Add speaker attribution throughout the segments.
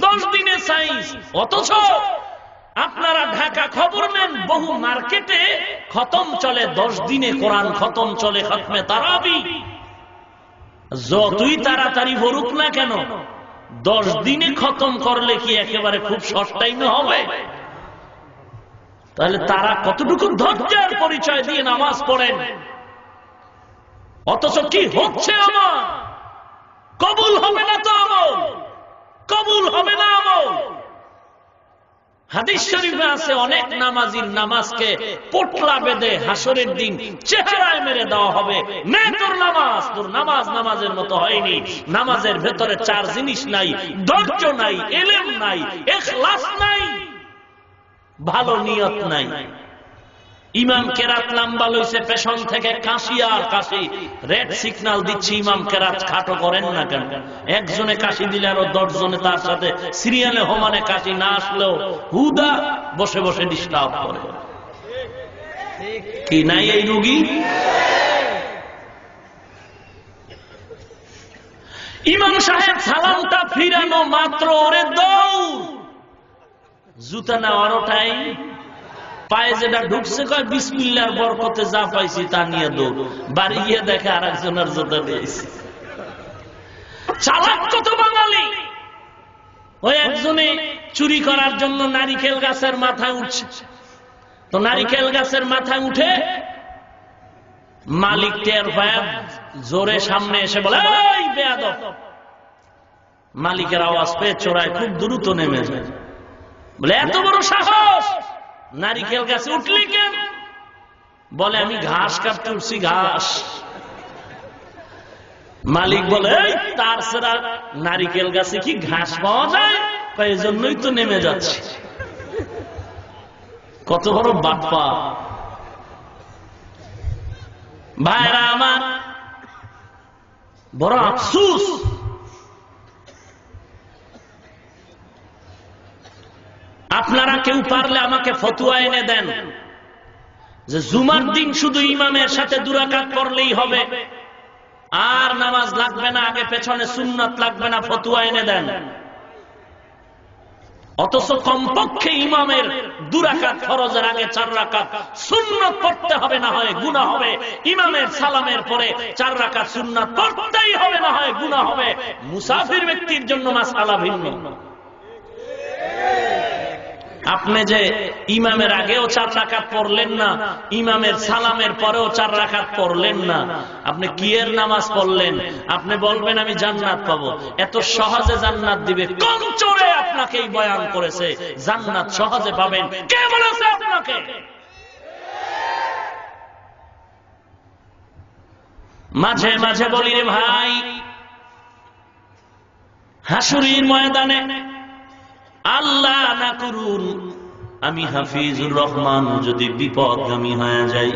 Speaker 1: 10 দিনে সাইজ। অথচ আপনারা ঢাকা খবর নেন, বহু মার্কেটে খতম চলে 10 দিনে, কোরআন খতম চলে, খতমে তারাবি। যতই তাড়াতাড়ি ভরুক না কেন, 10 দিনে খতম করলে কি একেবারে খুব শর্ট টাইমে হবে? তাহলে তারা কতটুকু ধৈর্যের পরিচয় দিয়ে নামাজ পড়েন, অথচ কি হচ্ছে আমার? কবুল হবে না তো আমল, কবুল হবে না আমল। হাদিস শরীফে আছে, অনেক নামাজির নামাজকে পোটলা বেঁধে হাসরের দিন চেহারায় মেরে দেওয়া হবে। নে তোর নামাজ, তোর নামাজ নামাজের মতো হয়নি। নামাজের ভেতরে 4 জিনিস নাই, ধৈর্য নাই, ইলম নাই, ইখলাস নাই, ভালো নিয়ত নাই। ইমাম কেরাত লম্বা লইছে, পেছন থেকে কাশি আর কাশি, রেড সিগন্যাল দিচ্ছি, ইমাম কেরাত খাটো করেন না কেন? একজনে কাশি দিলে আরো 10 জনে তার সাথে সিরিয়ালে হোমানে কাশি না আসলেও হুদা বসে বসে ডিস্টার্ব করে। কি নাই এই রুগী? ইমাম সাহেব সালামটা ফিরানো মাত্র ওরে দৌড়, জুতা নেওয়ারও টাইম, পায়ে যেটা ঢুকছে কয় বিসমিল্লাহর বরকতে যা পাইছি তা নিয়ে দৌড়। বাড়ি গিয়ে দেখে আর একজনের জুতা দিয়েছি। চালাক কত বাঙালি! ওই একজনে চুরি করার জন্য নারিকেল গাছের মাথায় উঠছে, তো নারিকেল গাছের মাথায় উঠে মালিক টের পায়, জোরে সামনে এসে বলে, এই বেয়াদব! মালিকের আওয়াজ পেয়ে চোরায় খুব দ্রুত নেমে যায়, বলে এত বড় সাহস, নারিকেল গাছে উঠলি কেন? বলে আমি ঘাস কাটতে উঠছি, ঘাস। মালিক বলে, তার ছাড়া নারিকেল গাছে কি ঘাস পাওয়া যায়? এই জন্যই তো নেমে যাচ্ছে। কত বড় বাপ্পা! ভাইরা আমার, বড় আফসোস, আপনারা কেউ পারলে আমাকে ফতোয়া এনে দেন যে জুমার দিন শুধু ইমামের সাথে 2 রাকাত পড়লেই হবে, আর নামাজ লাগবে না, আগে পেছনে সুন্নাত লাগবে না। ফতোয়া এনে দেন। অথচ কমপক্ষে ইমামের 2 রাকাত ফরজের আগে 4 রাকাত সুন্নাত পড়তে হবে, না হয় গুনাহ হবে। ইমামের সালামের পরে 4 রাকাত সুন্নাত পড়তেই হবে, না হয় গুনাহ হবে। মুসাফির ব্যক্তির জন্য মাসআলা ভিন্ন। আপনি যে ইমামের আগেও 4 রাকাত পড়লেন না, ইমামের সালামের পরেও 4 রাকাত পড়লেন না, আপনি কি এর নামাজ পড়লেন? আপনি বলবেন আমি জান্নাত পাবো। এত সহজে জান্নাত দিবে কোন চোরে? আপনাকেই বয়ান করেছে জান্নাত সহজে পাবেন। কে বলেছে আপনাকে? মাঝে মাঝে বলি রে ভাই, হাসুরির ময়দানে আল্লাহ না করুন আমি হাফিজুর রহমান যদি বিপদগামী হয়ে যাই,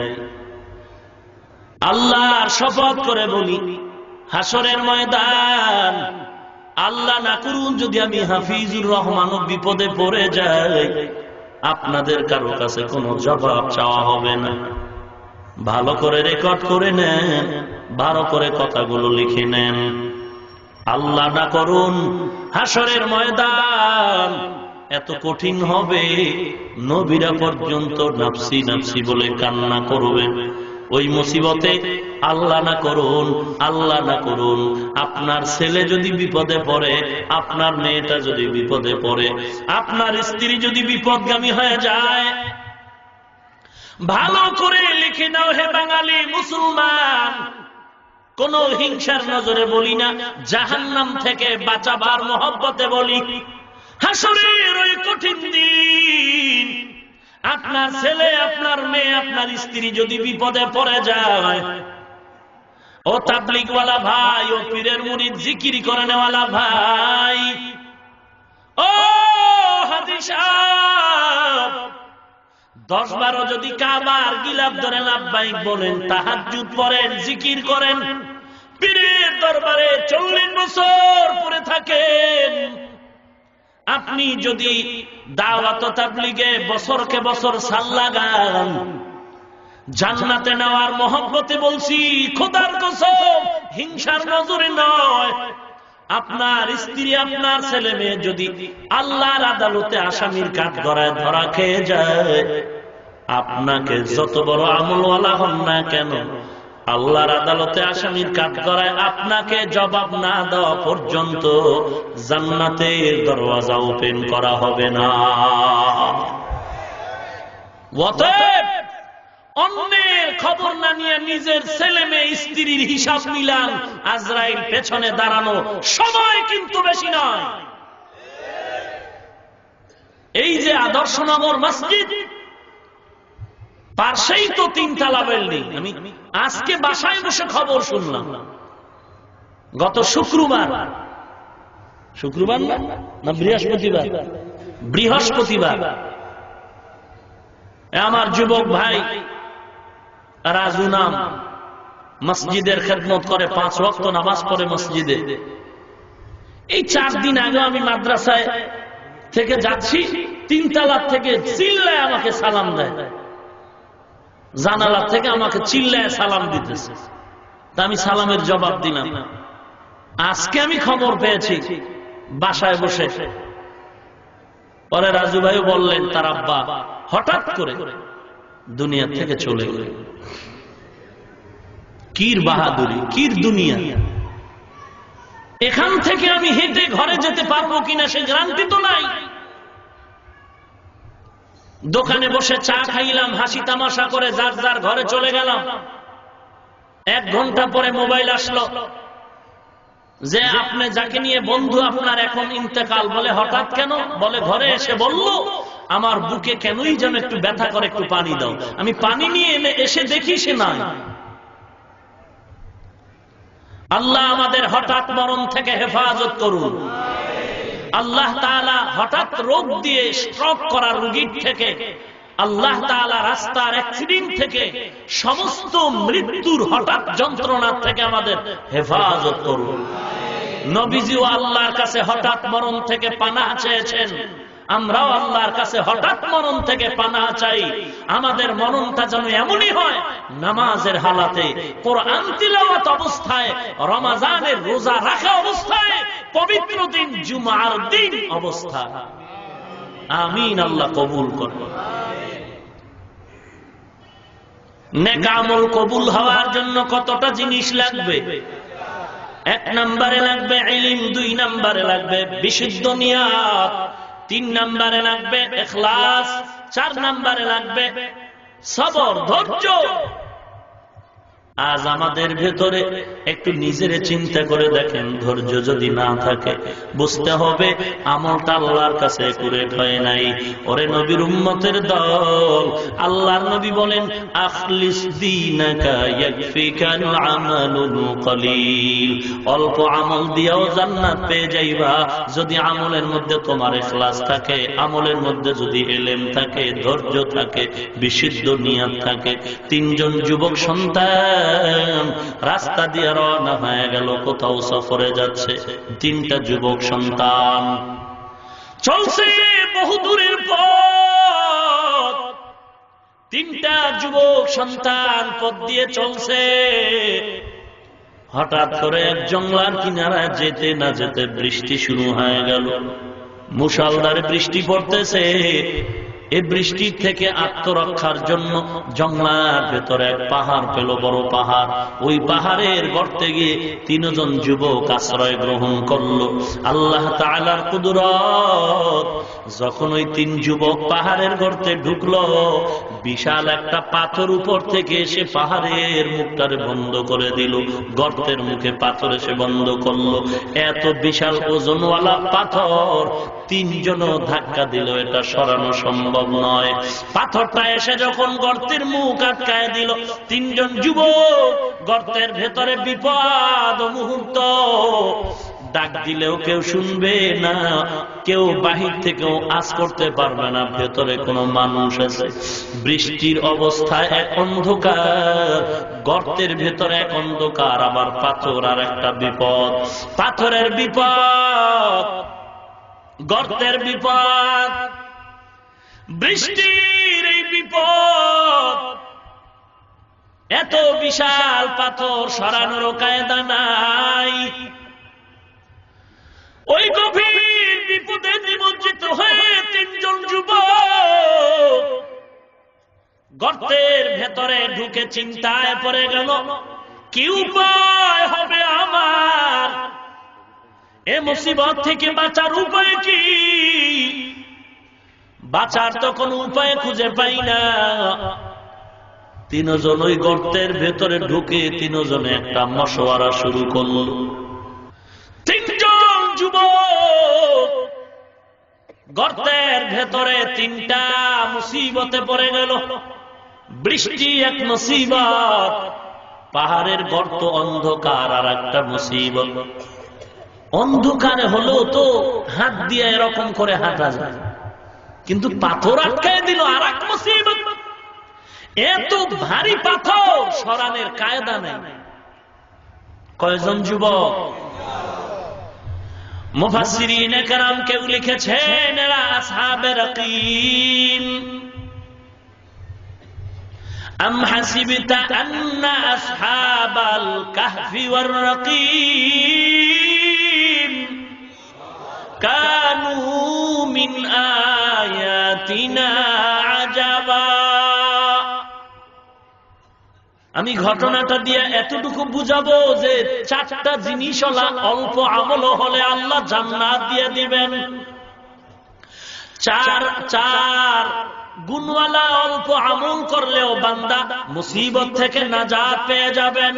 Speaker 1: আল্লাহর শপথ করে বলি, হাসরের ময়দান আল্লাহ না করুন যদি আমি হাফিজুর রহমানও বিপদে পড়ে যাই, আপনাদের কারো কাছে কোনো জবাব চাওয়া হবে না। ভালো করে রেকর্ড করে নেন, ভালো করে কথাগুলো লিখে নেন। আল্লাহ না করুন হাসরের ময়দান এত কঠিন হবে, নবীরা পর্যন্ত নাফসি নাফসি বলে কান্না করবেন। ওই মুসিবতে আল্লাহ না করুন, আল্লাহ না করুন আপনার ছেলে যদি বিপদে পড়ে, আপনার মেয়েটা যদি বিপদে পড়ে, আপনার স্ত্রী যদি বিপদগামী হয়ে যায়, ভালো করে লিখে নাও হে বাঙালি মুসলমান। কোন হিংসার নজরে বলি না, জাহান্নাম থেকে বাঁচাবার মহব্বতে বলি। হাসরের ওই কঠিন দিন আপনার ছেলে, আপনার মেয়ে, আপনার স্ত্রী যদি বিপদে পড়ে যায়, ও তাবলীগওয়ালা ভাই, ও পীরের মুরিদ জিকির করে নেওয়ালা ভাই, ও হাজী সাহেব, 10-12 যদি কাবার গিলাফ ধরে লাব্বাইক বলেন, তাহাজ্জুদ পড়েন, জিকির করেন, পীরের দরবারে 40 বছর পড়ে থাকেন, আপনি যদি দাওয়াত তাবলীগে বছরকে বছর সাল লাগান, জান্নাতে নেওয়ার মহব্বতে বলছি, খোদার কসম হিংসার নজরে নয়, আপনার স্ত্রী, আপনার ছেলে মেয়ে যদি আল্লাহর আদালতে আসামির কাঠগড়ায় ধরা খেয়ে যায়, আপনাকে যত বড় আমলওয়ালা হন না কেন, আল্লাহর আদালতে আসামির কাঠগড়ায় আপনাকে জবাব না দেওয়া পর্যন্ত জান্নাতের দরওয়াজা ওপেন করা হবে না। অতএব অন্যের খবর না নিয়ে নিজের ছেলে মেয়ে স্ত্রীর হিসাব মিলান। আজরাইল পেছনে দাঁড়ানো সময় কিন্তু বেশি নয়। এই যে আদর্শনগর মসজিদ, পাশেই তো 3 তলা বিল্ডিং। আমি আজকে বাসায় বসে খবর শুনলাম, গত শুক্রবার না বৃহস্পতিবার আমার যুবক ভাই রাজু নাম, মসজিদের খেদমত করে, 5 ওয়াক্ত নামাজ পড়ে মসজিদে। এই 4 দিন আগে আমি মাদ্রাসায় থেকে যাচ্ছি, 3 তলা থেকে চিল্লায় আমাকে সালাম দেয়, জানালা থেকে আমাকে চিল্লায় সালাম দিতেছে। তা আমি সালামের জবাব দিলাম। আজকে আমি খবর পেয়েছি বাসায় বসে, পরে রাজু ভাই বললেন তার আব্বা হঠাৎ করে দুনিয়া থেকে চলে গেল। কির বাহাদুরি, কির দুনিয়া। এখান থেকে আমি হেঁটে ঘরে যেতে পারবো কিনা সে গ্যারান্টি তো নাই। দোকানে বসে চা খাইলাম, হাসি তামাশা করে যার যার ঘরে চলে গেলাম। 1 ঘন্টা পরে মোবাইল আসলো যে আপনি যাকে নিয়ে বন্ধু আপনার এখন ইন্তেকাল। বলে হঠাৎ কেন? বলে ঘরে এসে বলল আমার বুকে কেনই যেন একটু ব্যথা করে, একটু পানি দাও। আমি পানি নিয়ে এসে দেখি সে নাই। আল্লাহ আমাদের হঠাৎ মরণ থেকে হেফাজত করুন। আল্লাহ তাআলা হঠাৎ রোগ দিয়ে স্ট্রোক করা রোগীর থেকে, আল্লাহ তাআলা রাস্তার অ্যাক্সিডেন্ট থেকে, সমস্ত মৃত্যুর হঠাৎ যন্ত্রণা থেকে আমাদের হেফাজত করুন। নবীজিও আল্লাহর কাছে হঠাৎ মরণ থেকে পানাহ চেয়েছেন, আমরাও আল্লাহর কাছে হঠাৎ মরণ থেকে পানাহ চাই। আমাদের মরণটা যেন এমনই হয়, নামাজের হালাতে, কোরআন তিলাওয়াত অবস্থায়, রমজানের রোজা রাখা অবস্থায়, পবিত্র দিন জুমার দিন অবস্থা। আমিন। আল্লাহ কবুল করুন। নেক আমল কবুল হওয়ার জন্য কতটা জিনিস লাগবে? 1 নম্বরে লাগবে ইলম, 2 নম্বরে লাগবে বিশুদ্ধ নিয়ত, 3 নম্বরে লাগবে ইখলাস, 4 নম্বরে লাগবে সবর, ধৈর্য। আজ আমাদের ভেতরে একটু নিজের চিন্তা করে দেখেন, ধৈর্য যদি না থাকে বুঝতে হবে আমলটা আল্লাহর কাছে একুরেট হয় নাই। ওরে নবীর উম্মতের দল, আল্লাহর নবী বলেন আখলিস দীনাকা ইয়াকফিকাল আমালুল কলিল। অল্প আমল দিয়েও জান্নাত পেয়ে যাইবা যদি আমলের মধ্যে তোমার ইখলাস থাকে, আমলের মধ্যে যদি ইলম থাকে, ধৈর্য থাকে, বিশুদ্ধ নিয়ত থাকে। 3 জন যুবক সন্তান রাস্তা দিয়ে রওনা হয়ে গেল, কোথাও সফরে যাচ্ছে। 3টা যুবক সন্তান চলছে বহু দূরের পথ। 3টা যুবক সন্তান পথ দিয়ে চলছে। হঠাৎ করে এক জংলার কিনারায় যেতে না যেতে বৃষ্টি শুরু হয়ে গেল। মুষলধারে বৃষ্টি পড়তেছে। এই বৃষ্টির থেকে আত্মরক্ষার জন্য জংলার ভেতরে এক পাহাড় পেল, বড় পাহাড়। ওই পাহাড়ের গর্তে গিয়ে 3 জন যুবক আশ্রয় গ্রহণ করলো। আল্লাহ তাআলার কুদরত, যখন ওই 3 যুবক পাহাড়ের গর্তে ঢুকলো, বিশাল একটা পাথর উপর থেকে এসে পাহাড়ের মুখটারে বন্ধ করে দিল। গর্তের মুখে পাথর এসে বন্ধ করলো। এত বিশাল ওজনওয়ালা পাথর 3 জনও ধাক্কা দিল, এটা সরানো সম্ভব নয়। পাথরটা এসে যখন গর্তের মুখ আটকায় দিল, 3 জন যুবক গর্তের ভেতরে বিপদ মুহূর্ত। ডাক দিলেও কেউ শুনবে না, কেউ বাহির থেকেও আজ করতে পারবে না ভেতরে কোনো মানুষ আছে। বৃষ্টির অবস্থায় এক অন্ধকার, গর্তের ভেতরে এক অন্ধকার, আবার পাথর আর একটা বিপদ। পাথরের বিপদ, গর্তের বিপদ, বৃষ্টির এই বিপদ। এত বিশাল পাথর সরানোর কায়দা নাই। ওই গভীর বিপদে নিমজ্জিত হয়ে তিনজন যুবক গর্তের ভেতরে ঢুকে চিন্তায় পড়ে গেল, কি উপায় হবে আমার? এ মুসিবত থেকে বাঁচার উপায় কি? বাঁচার তো কোনো উপায় খুঁজে পাই না। তিনজন ওই গর্তের ভেতরে ঢুকে তিনজনে একটা মশওয়ারা শুরু করল। তিনজন যুবক গর্তের ভেতরে তিনটা মুসিবতে পড়ে গেল। বৃষ্টি এক মুসিবত, পাহাড়ের গর্ত অন্ধকার আর একটা মুসিবত। অন্ধকারে হলেও তো হাত দিয়ে এরকম করে হাঁটা যায়, কিন্তু পাথর আটকায় দিল আর এক মুসিবত। এত ভারী পাথর সরানের কায়দা নেই। কয়জন যুবক? মুফাসসিরিনে কেরাম কেউ লিখেছেন এরা আসহাবে রকিম। আম হাসিবতা আন্না আসহাবাল কাহফি ওয়ার রকিম কানু মিন আয়াতিনা আজাবা। আমি ঘটনাটা দিয়ে এতটুকু বুঝাবো যে চারটা জিনিস অল্প আমল হলে আল্লাহ জান্নাত দিয়ে দিবেন। চার গুণওয়ালা অল্প আমল করলেও বান্দা মুসিবত থেকে নাজাত পেয়ে যাবেন।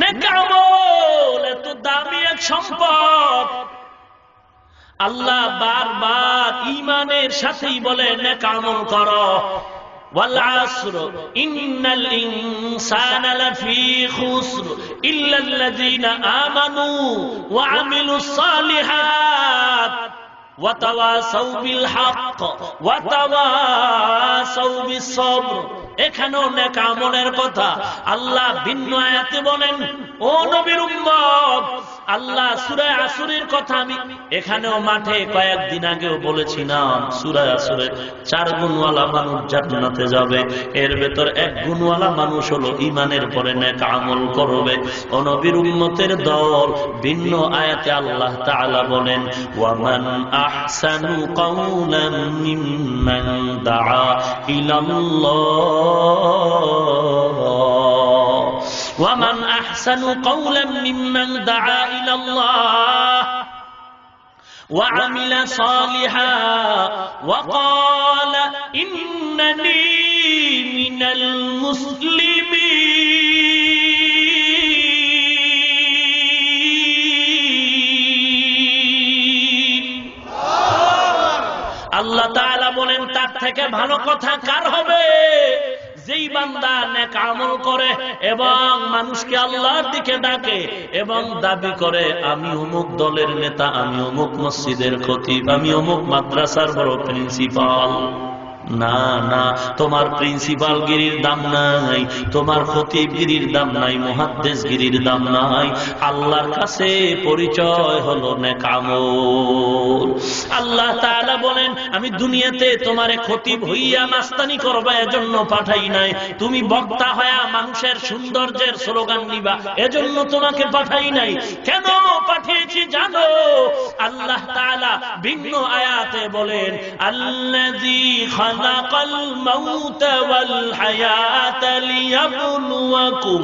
Speaker 1: নেক আমল এত দামি এক সম্পদ। আল্লাহ বারবার ঈমানের সাথেই বলে নেক আমল করো। والعصر إن الإنسان لفي خسر إلا الذين آمنوا وعملوا الصالحات وتواصوا بالحق وتواصوا بالصبر। এখানেও নেক আমলের কথা আল্লাহ ভিন্ন আয়াতে বলেন। ও নবীর উম্মত, আল্লাহ সূরা আসরের কথা আমি এখানেও মাঠে কয়েকদিন আগেও বলেছিলাম। সূরা আসরের 4 গুণওয়ালা মানুষ জান্নাতে যাবে, এর ভেতর 1 গুণওয়ালা মানুষ হলো ঈমানের পরে নেক আমল করবে। ও নবীর উম্মতের দল ভিন্ন আয়াতে আল্লাহ তাআলা বলেন, ওয়ামান আহসানু কাওলান মিম্মান দাআ ইলাল্লাহ ومن أحسن قولا ممن دعا إلى الله وعمل صالحا وقال إنني من المسلمين। আল্লাহ তাআলা বলেন তার থেকে ভালো কথা কার হবে? যেই বান্দা নেক আমল করে এবং মানুষকে আল্লাহর দিকে ডাকে এবং দাবি করে আমি অমুক দলের নেতা, আমি অমুক মসজিদের খতিব, আমি অমুক মাদ্রাসার বড় প্রিন্সিপাল। না না, তোমার প্রিন্সিপাল গিরির দাম নাই, তোমার খতিব গিরির দাম নাই, মুহাদ্দিস গিরির দাম নাই। আল্লাহর কাছে পরিচয় হলো নেক আমল। আল্লাহ তাআলা বলেন আমি দুনিয়াতে তোমারে খতিব হইয়া মাস্তানি করবা এজন্য পাঠাই নাই, তুমি বক্তা হইয়া মানুষের সৌন্দর্যের স্লোগান নিবা এজন্য তোমাকে পাঠাই নাই। কেন পাঠিয়েছি জানো? আল্লাহ তাআলা ভিন্ন আয়াতে বলেন, আল্লাযী খালাকাল মাউতা ওয়াল হায়াতা লিয়াবলুয়াকুম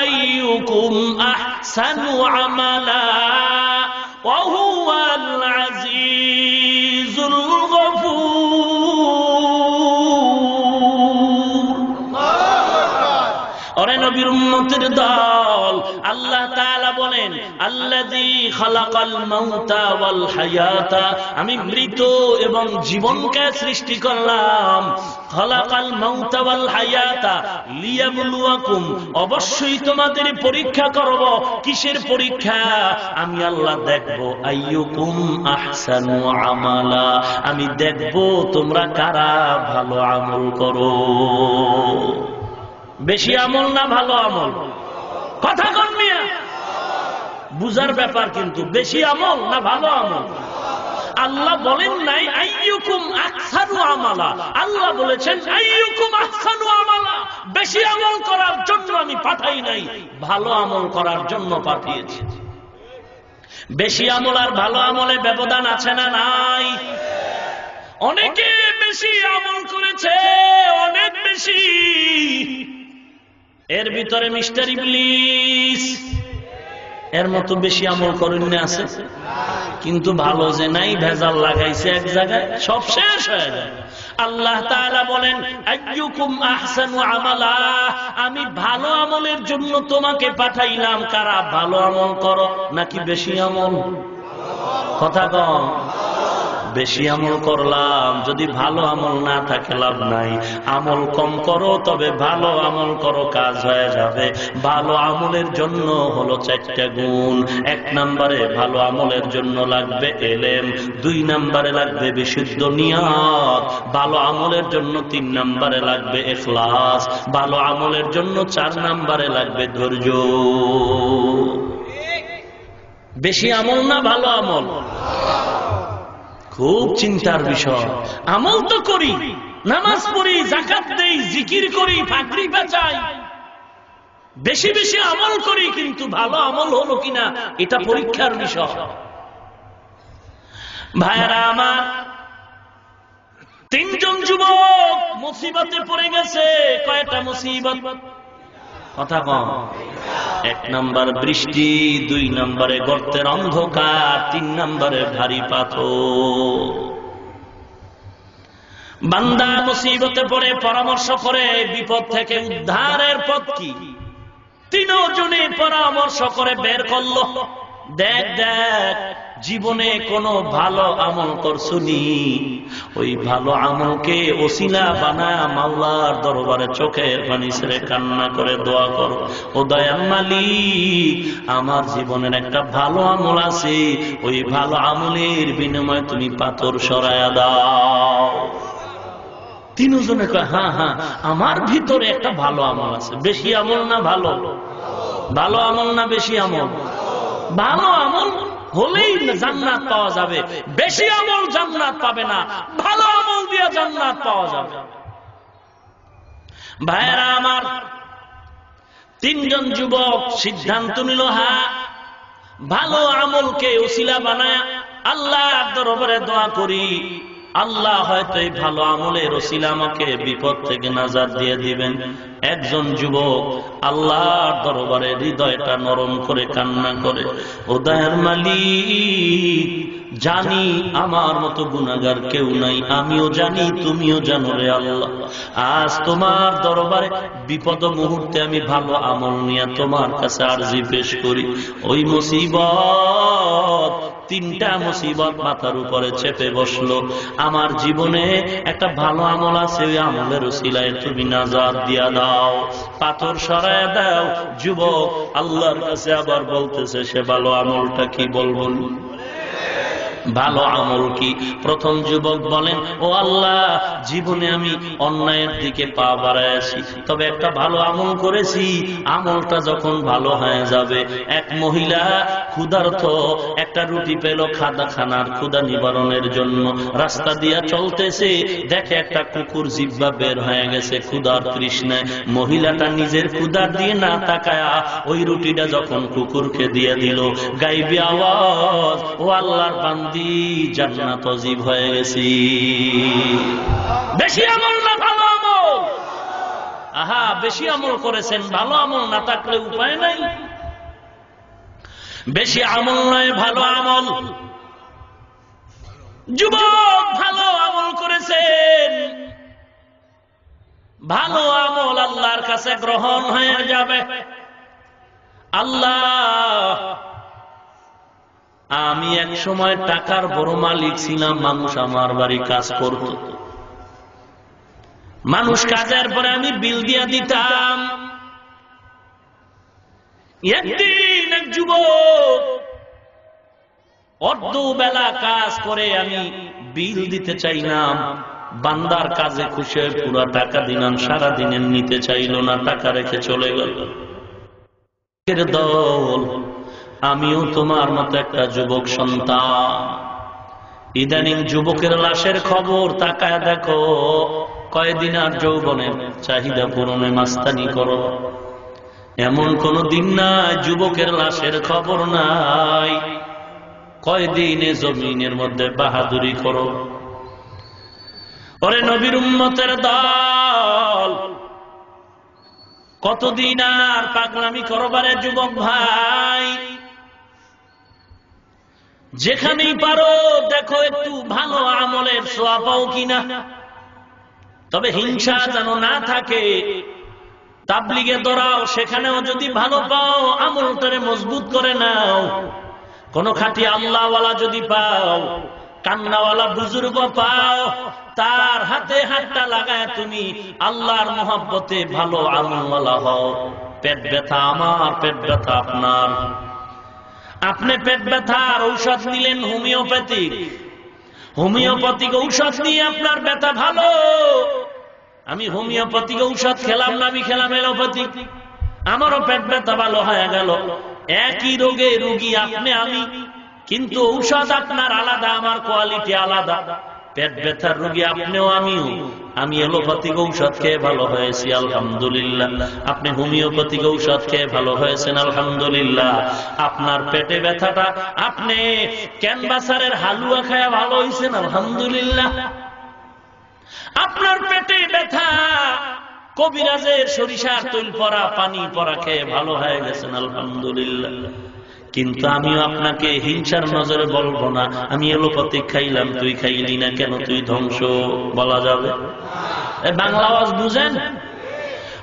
Speaker 1: আইয়ুকুম আহসানু আমালা ওয়া হুয়াল আজিজুল গফুর। ওরে নবীর উম্মতের দল, আল্লাহ তাআলা বলেন আল্লাযী খালাকাল মাউতা ওয়াল হায়াতা, আমি মৃত এবং জীবনকে সৃষ্টি করলাম। খালাকাল মাউতা ওয়াল হায়াতা লিয়াবলুয়াকুম, অবশ্যই তোমাদের পরীক্ষা করব। কিসের পরীক্ষা? আমি আল্লাহ দেখব আইয়ুকুম আহসানু আমালা, আমি দেখব তোমরা কারা ভালো আমল করো। বেশি আমল না ভালো আমল? কথা কন মিয়া, বুঝার ব্যাপার কিন্তু। বেশি আমল না ভালো আমল? আল্লাহ বলেন নাই আইয়ুকুম আকসারু আমালা, আল্লাহ বলেছেন আইয়ুকুম আহসানু আমালা। বেশি আমল করার জন্য আমি পাঠাই নাই, ভালো আমল করার জন্য পাঠিয়েছি। বেশি আমল আর ভালো আমলে ব্যবধান আছে না নাই? অনেকে বেশি আমল করেছে, অনেক বেশি। এর ভিতরে মিস্টার ইবলিস এর মতো বেশি আমল করেন না আছে, কিন্তু ভালো যে নাই, ভেজাল লাগাইছে এক জায়গায়, সব শেষ হয়ে যায়। আল্লাহ তাআলা বলেন আইয়ুকুম আহসানু আমালা, আমি ভালো আমলের জন্য তোমাকে পাঠাইলাম। কারা ভালো আমল করো নাকি বেশি আমল? কথা কম। বেশি আমল করলাম, যদি ভালো আমল না থাকে লাভ নাই। আমল কম করো, তবে ভালো আমল করো, কাজ হয়ে যাবে। ভালো আমলের জন্য হলো 4টা গুণ। 1 নম্বরে ভালো আমলের জন্য লাগবে ইলম, 2 নম্বরে লাগবে বিশুদ্ধ নিয়ত, ভালো আমলের জন্য 3 নম্বরে লাগবে ইখলাস, ভালো আমলের জন্য 4 নম্বরে লাগবে ধৈর্য। বেশি আমল না ভালো আমল? খুব চিন্তার বিষয়। আমল তো করি, নামাজ পড়ি, যাকাত দেই, জিকির করি, পাগড়ি বাঁচাই, বেশি বেশি আমল করি, কিন্তু ভালো আমল হলো কিনা এটা পরীক্ষার বিষয়। ভাইরা আমার, 3 জন যুবক মুসিবতে পড়ে গেছে। কয়টা মুসিবত? কথা কম। 1 নম্বর বৃষ্টি, 2 নম্বরে গর্তের অন্ধকার, 3 নম্বরে ভারী পাথর। বান্দা মুসিবতে পড়ে পরামর্শ করে বিপদ থেকে উদ্ধারের পথ কি। 3 জনে পরামর্শ করে বের করলো, দেখ দেখ জীবনে কোনো ভালো আমল করছুনি, ওই ভালো আমলকে ওসিলা বানা মাওলার দরবারে চোখের পানি ছেড়ে কান্না করে দোয়া করো, ও দয়াল মালিক আমার জীবনের একটা ভালো আমল আছে, ওই ভালো আমলের বিনিময়ে তুমি পাথর সরায়া দাও। 3 জনে কয় হ্যাঁ হ্যাঁ আমার ভিতরে একটা ভালো আমল আছে। বেশি আমল না ভালো? ভালো আমল না বেশি আমল? ভালো আমল হলেই জান্নাত পাওয়া যাবে, বেশি আমল জান্নাত পাবে না, ভালো আমল দিয়ে জান্নাত পাওয়া যাবে। ভাইরা আমার, 3 জন যুবক সিদ্ধান্ত নিল, হ্যাঁ ভালো আমলকে ওসিলা বানায় আল্লাহর দরবারে দোয়া করি, আল্লাহ হয়তো এই ভালো আমলের ওসিলা আমাকে বিপদ থেকে নাজাত দিয়ে দিবেন। একজন যুবক আল্লাহর দরবারে হৃদয়টা নরম করে কান্না করে, ও দয়ার মালিক জানি আমার মতো গুনাহগার কেউ নাই, আমিও জানি তুমিও জানো রে আল্লাহ। আজ তোমার দরবারে বিপদ মুহূর্তে আমি ভালো আমল নিয়ে তোমার কাছে আরজি পেশ করি। ওই মুসিবত, 3টা মুসিবত মাথার উপরে চেপে বসলো। আমার জীবনে একটা ভালো আমল আছে, ওই আমলের ওসিলায় তুমি নাজাত দিয়া দাও, পাথর সরায় দাও। যুবক আল্লাহর কাছে আবার বলতেছে, সে ভালো আমলটা কি বলবো? ভালো আমল কি? প্রথম যুবক বলেন, ও আল্লাহ জীবনে আমি অন্যায়ের দিকে পা বাড়াইছি, তবে একটা ভালো আমল করেছি, আমলটা যখন ভালো হয়ে যাবে, এক মহিলা ক্ষুধার্ত একটা রুটি পেল খানার ক্ষুধা নিবারণের জন্য, রাস্তা দিয়া চলতেছে, দেখে একটা কুকুর জিহ্বা বের হয়ে গেছে ক্ষুধার তৃষ্ণায়। মহিলাটা নিজের ক্ষুধার দিয়ে না তাকায়া ওই রুটিটা যখন কুকুরকে দিয়ে দিল, গাইবি আওয়াজ, ও আল্লাহর বান্দা জান্নাত ওয়াজিব হয়ে গেছি। বেশি আমল না ভালো আমল? আহা, বেশি আমল করেছেন, ভালো আমল না থাকলে উপায় নাই। বেশি আমল নয় ভালো আমল। যুবক ভালো আমল করেছেন, ভালো আমল আল্লাহর কাছে গ্রহণ হয়ে যাবে। আল্লাহ, আমি এক সময় টাকার বড় মালিক ছিলাম, মানুষ আমার বাড়ি কাজ করত, মানুষ কাজের পরে আমি বিল দিয়া দিতাম। একদিন এক যুবক অর্ধবেলা কাজ করে আমি বিল দিতে চাইলাম, বান্দার কাজে খুশি হয়ে পুরো টাকা দিলাম, সারাদিনের নিতে চাইল না, টাকা রেখে চলে গেল। দল, আমিও তোমার মতো একটা যুবক সন্তান। ইদানিং যুবকের লাশের খবর তাকায় দেখো, কয়দিন আর যৌবনের চাহিদা পূরণে মাস্তানি করো, এমন কোন দিন নাই যুবকের লাশের খবর নাই। কয়দিনে জমিনের মধ্যে বাহাদুরি করো। ওরে নবীর উম্মতের দল, কতদিন আর পাগলামি করবারে যুবক ভাই? যেখানেই পারো দেখো একটু ভালো আমলের ছোঁয়া পাও কিনা। তবে হিংসা যেন না থাকে। তাবলিগে দৌড়াও, সেখানেও যদি ভালো পাও আমলটারে মজবুত করে নাও। কোন খাঁটি আল্লাহওয়ালা যদি পাও, কান্নাওয়ালা বুজুর্গ পাও, তার হাতে হাতটা লাগায় তুমি আল্লাহর মহব্বতে ভালো আমলওয়ালা হও। পেট ব্যথা আমার, পেট ব্যথা আপনার। আপনি পেট ব্যথার ঔষধ নিলেন হোমিওপ্যাথিক, হোমিওপ্যাথিক ঔষধ নিয়ে আপনার ব্যথা ভালো। আমি হোমিওপ্যাথিক ঔষধ খেলাম না, আমি খেলাম এলোপ্যাথিক, আমারও পেট ব্যথা ভালো হয়ে গেল। একই রোগে রোগী আপনি আমি, কিন্তু ঔষধ আপনার আলাদা, আমার কোয়ালিটি আলাদা। পেট ব্যথার রোগী আপনিও আমিও। আমি এলোপ্যাথিক ঔষধ খেয়ে ভালো হয়েছি আলহামদুলিল্লাহ, আপনি হোমিওপ্যাথিক ঔষধ খেয়ে ভালো হয়েছেন আলহামদুলিল্লাহ। আপনার পেটে ব্যথাটা আপনি ক্যানভাসারের হালুয়া খায়া ভালো হয়েছেন আলহামদুলিল্লাহ। আপনার পেটে ব্যথা কবিরাজের সরিষার তৈল পরা পানি পরা খেয়ে ভালো হয়ে গেছেন আলহামদুলিল্লাহ। কিন্তু আমিও আপনাকে হিংসার নজরে বলবো না আমি এলোপ্যাথিক খাইলাম তুই খাইলি না কেন, তুই ধ্বংস, বলা যাবে? বাংলা আওয়াজ বুঝেন?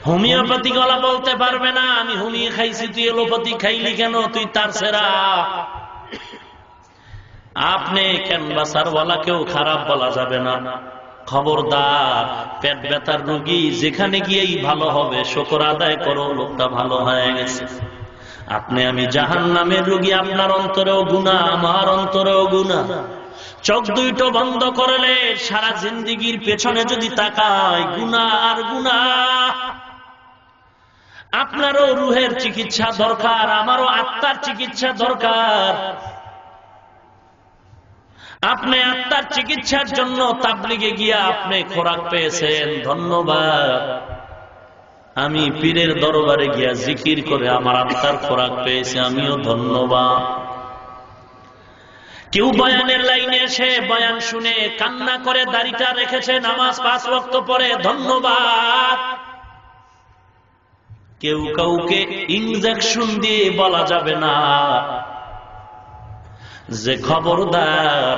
Speaker 1: হোমিওপ্যাথিক ওয়ালা বলতে পারবে না আমি হোমিও খাইছি তুই এলোপ্যাথিক খাইলি কেন, তুই তার সেরা। আপনি ক্যানভাসার ওয়ালাকেও খারাপ বলা যাবে না। খবরদার, পেট ব্যথার রোগী যেখানে গিয়েই ভালো হবে শুকর আদায় করো, লোকটা ভালো হয়ে গেছে। আপনি আমি জাহান্নামের রোগী, আপনার অন্তরেও গুনাহ, আমার অন্তরেও গুনাহ। চোখ দুইটো বন্ধ করলে সারা জিন্দেগির পেছনে যদি তাকায় গুনাহ আর গুনাহ। আপনারও রুহের চিকিৎসা দরকার, আমারও আত্মার চিকিৎসা দরকার। আপনি আত্মার চিকিৎসার জন্য তাবলিগে গিয়া আপনি খোরাক পেয়েছেন, ধন্যবাদ। আমি পীরের দরবারে গিয়া জিকির করে আমার আত্মার খোরাক পেয়েছি, আমিও ধন্যবাদ। কেউ বয়ানের লাইনে এসে বয়ান শুনে কান্না করে দাড়িটা রেখেছে, নামাজ 5 ওয়াক্ত পড়ে, ধন্যবাদ। কেউ কাউকে ইনজেকশন দিয়ে বলা যাবে না যে খবরদার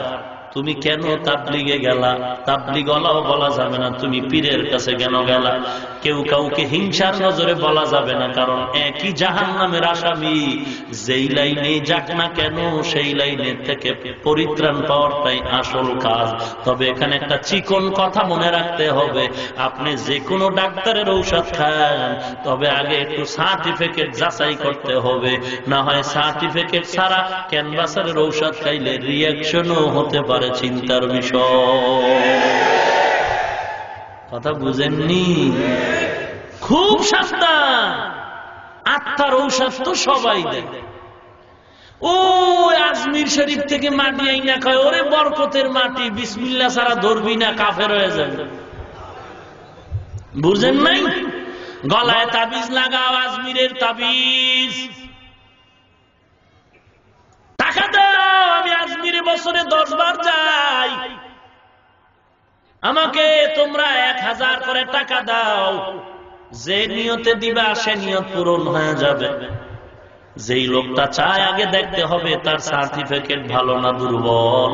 Speaker 1: তুমি কেন তাবলিগে গেলা, তাবলিগওয়ালাও বলা যাবে না তুমি পীরের কাছে কেন গেলা। কেউ কাউকে হিংসার নজরে বলা যাবে না, কারণ একই জাহান্নামের আসামি। যেই লাইনে যাক না কেন সেই লাইনের থেকে পরিত্রাণ পাওয়ারটাই আসল কাজ। তবে এখানে একটা চিকন কথা মনে রাখতে হবে, আপনি যে কোনো ডাক্তারের ঔষধ খান, তবে আগে একটু সার্টিফিকেট যাচাই করতে হবে। না হয় সার্টিফিকেট ছাড়া ক্যানভাসারের ঔষধ খাইলে রিয়াকশনও হতে পারে, চিন্তার বিষয়। কথা বুঝেননি? খুব সাবধান। আত্মার ঔষধ তো সবাই দেয়। ও আজমির শরীফ থেকে মাটি আইনা খায়, ওরে বরকতের মাটি, বিসমিল্লাহ ছাড়া ধরবি না, কাফের হয়ে যাবে। বুঝেন নাই? গলায় তাবিজ লাগাও, আজমিরের তাবিজ। টাকা দাও, আমি আজমিরে বছরে 10 বার যাই, আমাকে তোমরা 1000 করে টাকা দাও। যে নিয়তে দিবা সে নিয়ত পূরণ হয়ে যাবে। যেই লোকটা চায় আগে দেখতে হবে তার সার্টিফিকেট ভালো না দুর্বল।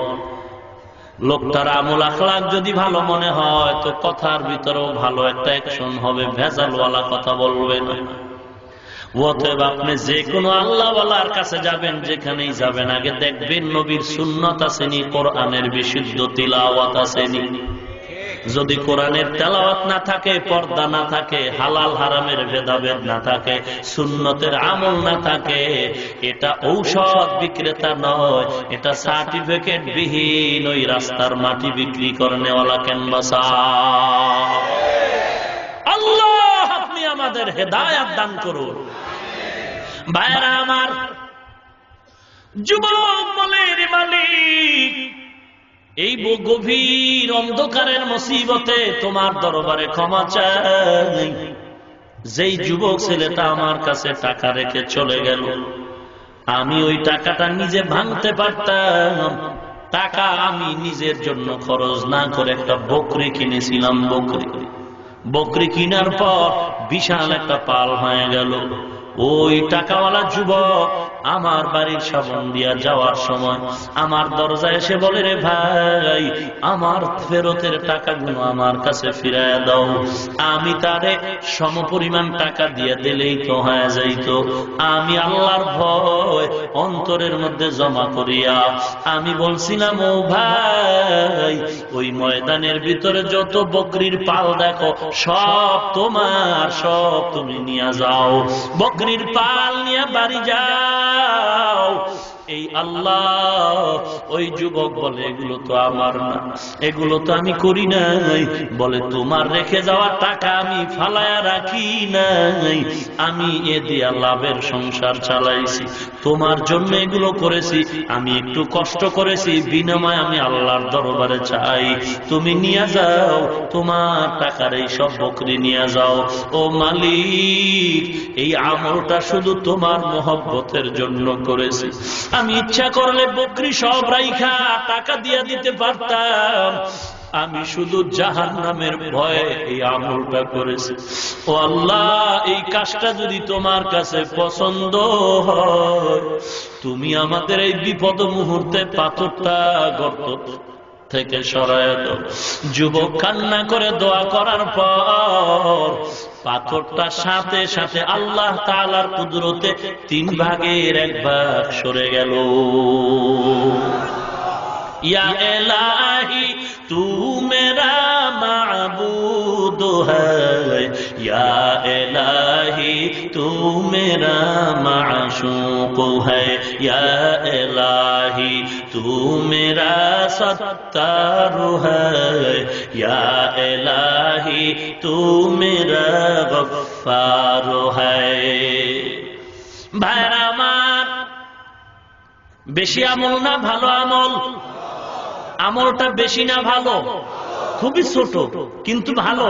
Speaker 1: লোকটার আমল আখলাক যদি ভালো মনে হয় তো কথার ভিতরেও ভালো একটা অ্যাকশন হবে, ভেজালওয়ালা কথা বলবে না। অতএব আপনি যে কোনো আল্লাহওয়ালার কাছে যাবেন, যেখানেই যাবেন আগে দেখবেন নবীর সুন্নত আসেনি, কোরআনের বিশুদ্ধ তিলাওয়াত আসেনি। যদি কোরআনের তেলাওয়াত না থাকে, পর্দা না থাকে, হালাল হারামের ভেদাভেদ না থাকে, সুন্নতের আমল না থাকে, এটা ঔষধ বিক্রেতা নয়, এটা সার্টিফিকেট বিহীন ওই রাস্তার মাটি বিক্রি করনেওয়ালা ক্যানভাসা। আল্লাহ আপনি আমাদের হেদায়েত দান করুন। ভাইরা আমার, যুবক বলে রে মালিক, এই গভীর অন্ধকারের মুসিবতে তোমার দরবারে ক্ষমা চাই। যেই যুবক ছেলেটা আমার কাছে টাকা রেখে চলে গেল, আমি ওই টাকাটা নিজে ভাঙতে পারতাম। টাকা আমি নিজের জন্য খরচ না করে একটা বকরি কিনেছিলাম। বকরি কিনার পর বিশাল একটা পাল হয়ে গেল। ওই টাকাওয়ালা যুবক আমার বাড়ির সামনে দিয়া যাওয়ার সময় আমার দরজায় এসে বলে, রে ভাই, আমার ফেরতের টাকাগুলো আমার কাছে ফিরাইয়া দাও। আমি তারে সমপরিমাণ টাকা দিয়ে দিলেই তো হয়ে যাইত। আমি আল্লাহর ভয় অন্তরের মধ্যে জমা করিয়া আমি বলছিলাম, ও ভাই, ওই ময়দানের ভিতরে যত বকরির পাল দেখো সব তোমার, সব তুমি নিয়ে যাও। বকরির পাল নিয়ে বাড়ি যাও। এই আল্লাহ, ওই যুবক বলে, এগুলো তো আমার না, এগুলো তো আমি করি নাই। বলে, তোমার রেখে যাওয়া টাকা আমি ফালায়া রাখি নাই, আমি এ দিয়া লাভের সংসার চালাইছি, তোমার জন্য এগুলো করেছি। আমি একটু কষ্ট করেছি, বিনিময়ে আমি আল্লাহর দরবারে চাই তুমি নিয়ে যাও, তোমার টাকার এই সব বকরি নিয়ে যাও। ও মালিক, এই আমলটা শুধু তোমার মহব্বতের জন্য করেছি। আমি ইচ্ছা করলে বকরি সব রাইখা টাকা দিয়া দিতে পারতাম, আমি শুধু জাহান্নামের ভয়ে এই আমলটা করেছি। ও আল্লাহ, এই কাজটা যদি তোমার কাছে পছন্দ হয়, তুমি আমাদের এই বিপদ মুহূর্তে পাথরটা গর্ত থেকে সরায় দাও। যুবক কান্না করে দোয়া করার পর পাথরটা সাথে সাথে আল্লাহ তাআলার কুদরতে 3 ভাগের 1 ভাগ সরে গেল। या इलाही तू मेरा माबूद है, या इलाही तू मेरा माशूक है, या इलाही तू मेरा सत्तार है, या इलाही तू मेरा गफ्फार है। ভাইরা আমার, বেশি আমল না ভালো আমল? আমলটা বেশি না ভালো? খুবই ছোট কিন্তু ভালো।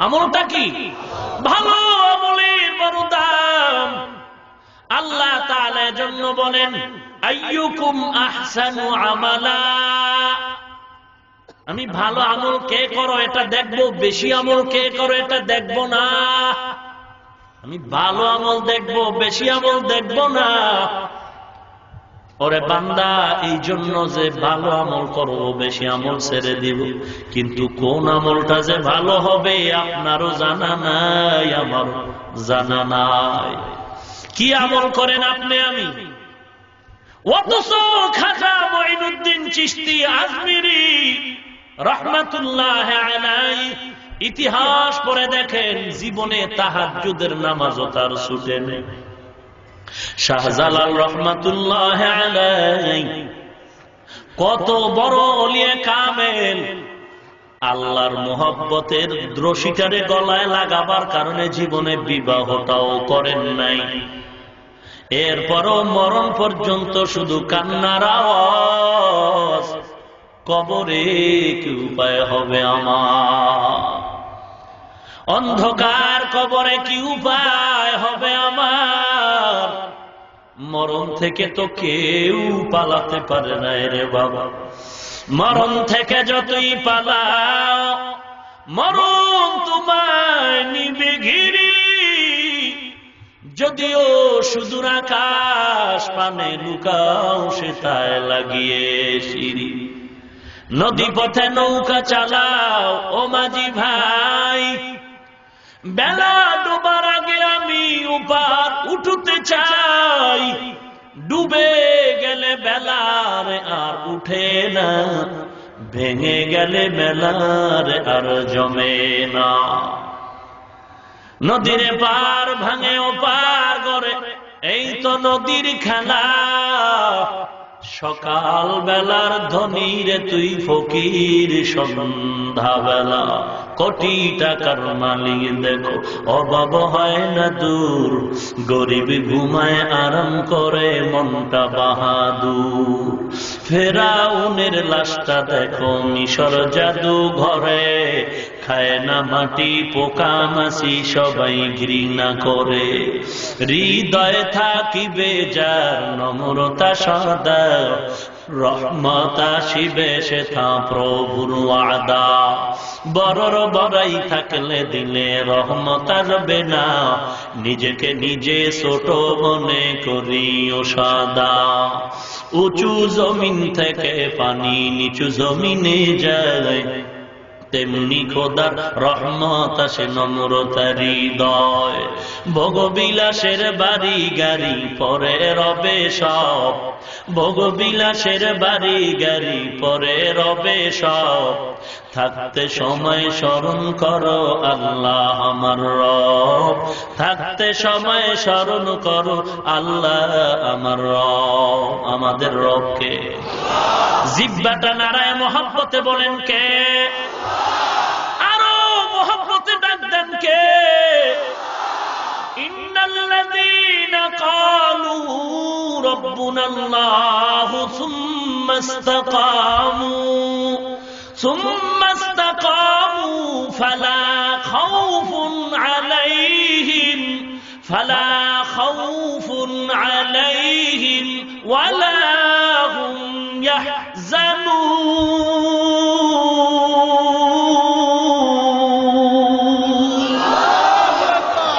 Speaker 1: আমলটা কি? ভালো আমলের বড় দাম। আল্লাহ তাআলা এজন্য বলেন, আইয়ুকুম আহসানু আমালা। আমি ভালো আমল কে করো এটা দেখবো, বেশি আমল কে করো এটা দেখবো না। আমি ভালো আমল দেখবো, বেশি আমল দেখবো না। ওরে বান্দা, এই জন্য যে ভালো আমল করো, বেশি আমল ছেড়ে দিব, কিন্তু কোন আমলটা যে ভালো হবে আপনারও জানা নাই, আমারও জানা নাই। কি আমল করেন আপনি আমি? অথচ খাজা মঈনুদ্দিন চিশতি আজমিরি রহমাতুল্লাহ আলাইহি ইতিহাস পড়ে দেখেন, জীবনে তাহাজ্জুদের নামাজও তার ছুটে নেই। শাহজালাল রহমাতুল্লাহ আলাইহি কত বড় ওলিয়ে কামেল, আল্লাহর মোহব্বতের রশিটারে গলায় লাগাবার কারণে জীবনে বিবাহটাও করেন নাই। এরপরও মরণ পর্যন্ত শুধু কান্নার আওয়াজ, কবরে কি উপায় হবে আমার, অন্ধকার কবরে কি উপায় হবে আমার। মরণ থেকে তো কেউ পালাতে পারে না রে বাবা। মরণ থেকে যতই পালাও, মরণ তোমায় নিবে ঘিরি। যদিও সুদূর আকাশ পানে লুকাও, সেটায় লাগিয়ে সিঁড়ি। নদী পথে নৌকা চালাও ও মাঝি ভাই, বেলা ডুবার আগে আমি উপার উঠতে চাই। ডুবে গেলে বেলার আর উঠে না, ভেঙে গেলে বেলার আর জমে না। নদীর পার ভাঙে ও পার করে, এই তো নদীর খেলা। সকাল বেলার ধনী রে তুই ফকির, সন্ধ্যা বেলা কোটি টাকার মালিক দেখো অভাব হয় না দূর। গরিব ঘুমায় আরাম করে, মনটা বাহাদুর। ফেরাউনের লাশটা দেখো মিশর জাদু ঘরে, খায় না মাটি পোকা মাছি সবাই ঘৃণা করে। হৃদয়ে থাকিবে যার নম্রতা সদা, রহমত আসিবে সেথা প্রভুর ওয়াদা। বড়র বড়াই থাকলে দিলে রহমত আসবে না, নিজেকে নিজে ছোট মনে করিও সদা। উঁচু জমিন থেকে পানি নিচু জমিনে যায়, তেমনি খোদার রহমত আসে নম্রতার হৃদয়। ভোগবিলাসের বাড়ি গাড়ি পরে রবে সব, ভোগবিলাসের বাড়ি গাড়ি পরে রবে সব। থাকতে সময় স্মরণ করো আল্লাহ আমার রব, থাকতে সময় স্মরণ করো আল্লাহ আমার রব। আমাদের রবকে জিহ্বাটা নারায় মহব্বতে বলেন কে? আরো মহব্বতে ডাক দেন কে? ইন্নাল্লাযীনা ক্বালু রাব্বুনাল্লাহু সুম্মা ইসতাকামু ফালা খাউফুন আলাইহিম ওয়ালা হুম ইয়াহজানুন।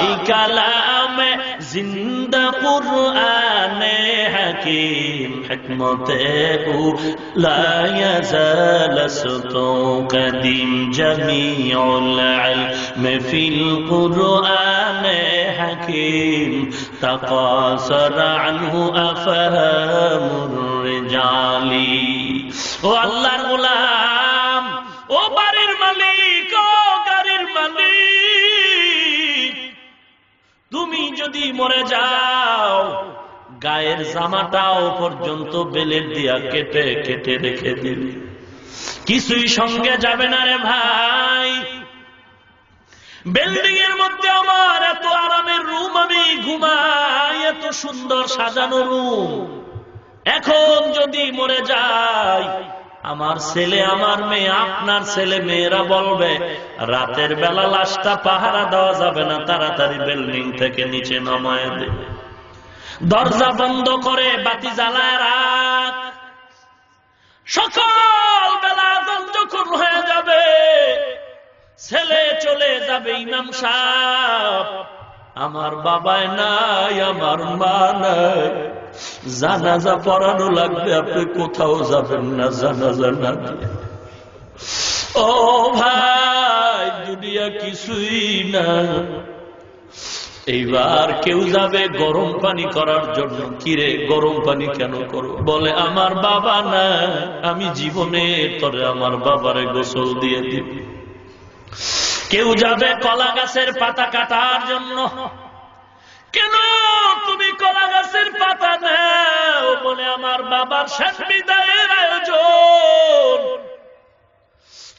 Speaker 1: এই কালামে জিন্দা কুরআনে হাকিম হিকমতে ও লা ইয়াজাল সুতু কদিম জামিউল ইলম ফিল কুরআনে হাকিম তাকাসার আনহু আফহামুর রিজালি। ও আল্লাহর গোলাম, ও বাড়ির মালিক, ও গাড়ির মালিক, তুমি যদি মরে যাও গায়ের জামাটাও পর্যন্ত বেলের দিয়া কেটে কেটে রেখে দিবে, কিছুই সঙ্গে যাবে না রে ভাই। বিল্ডিং এর মধ্যে আমার এত আরামের রুম, আমি ঘুমাই এত সুন্দর সাজানো রুম, এখন যদি মরে যাই আমার ছেলে আমার মেয়ে আপনার ছেলে মেয়েরা বলবে রাতের বেলা লাশটা পাহারা দেওয়া যাবে না, তাড়াতাড়ি বিল্ডিং থেকে নিচে নামায় দে, দরজা বন্ধ করে বাতি জ্বালায় রাখ। সকাল বেলা যখন হয়ে যাবে ছেলে চলে যাবে ইমাম সাহেব, আমার বাবাই নাই আমার মা নাই, জানাজা পড়ানো লাগবে, আপনি কোথাও যাবেন না জানাজা না দিয়ে। ও ভাই দুনিয়া কিছুই না। এইবার কেউ যাবে গরম পানি করার জন্য, কিরে গরম পানি কেন করো? বলে আমার বাবা না, আমি জীবনে তোরে আমার বাবারে গোসল দিয়ে দিব। কেউ যাবে কলা গাছের পাতা কাটার জন্য, কেন তুমি কলা গাছের পাতা নাও? বলে আমার বাবার শেষ বিদায়ের আয়োজন।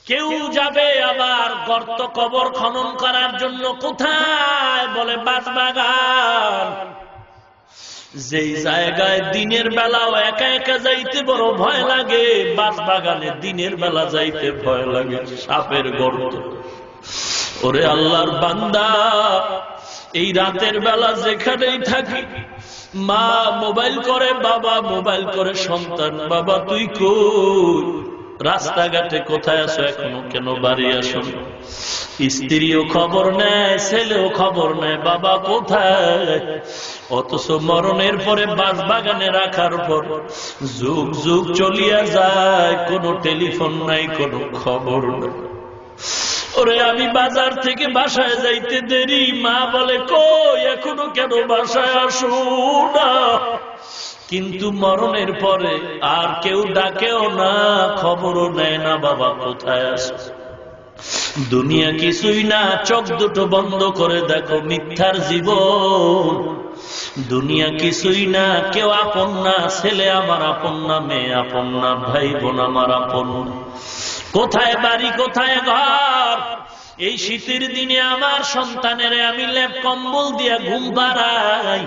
Speaker 1: কেউ যাবে আবার গর্ত কবর খনন করার জন্য, কোথায়? বলে বাঁশবাগান। যেই জায়গায় দিনের বেলাও একা একা যাইতে বড় ভয় লাগে, বাঁশবাগানে দিনের বেলা যাইতে ভয় লাগে, সাপের গর্ত। ওরে আল্লাহর বান্দা, এই রাতের বেলা যেখানেই থাকি, মা মোবাইল করে, বাবা মোবাইল করে সন্তান, বাবা তুই কই? রাস্তাঘাটে কোথায় আছো এখনো, কেন বাড়ি আসো? স্ত্রীও খবর নেয়, ছেলেও খবর নেয়, বাবা কোথায়? অথচ মরণের পরে বাঁশবাগানে রাখার পর যুগ যুগ চলিয়া যায়, কোনো টেলিফোন নাই, কোনো খবর নাই। ওরে আমি বাজার থেকে বাসায় যাইতে দেরি, মা বলে কই এখনো কেন বাসায় আসো না? কিন্তু মরণের পরে আর কেউ ডাকেও না, খবরও নেয় না, বাবা কোথায় আসো? দুনিয়া কিছুই না, চোখ দুটো বন্ধ করে দেখো মিথ্যার জীবন। দুনিয়া কিছুই না, কেউ আপন না, ছেলে আমার আপন না, মেয়ে আপন না, ভাই বোন আমার আপন না। কোথায় বাড়ি, কোথায় ঘর? এই শীতের দিনে আমার সন্তানের আমি লেপ কম্বল দিয়া ঘুম পাড়াই,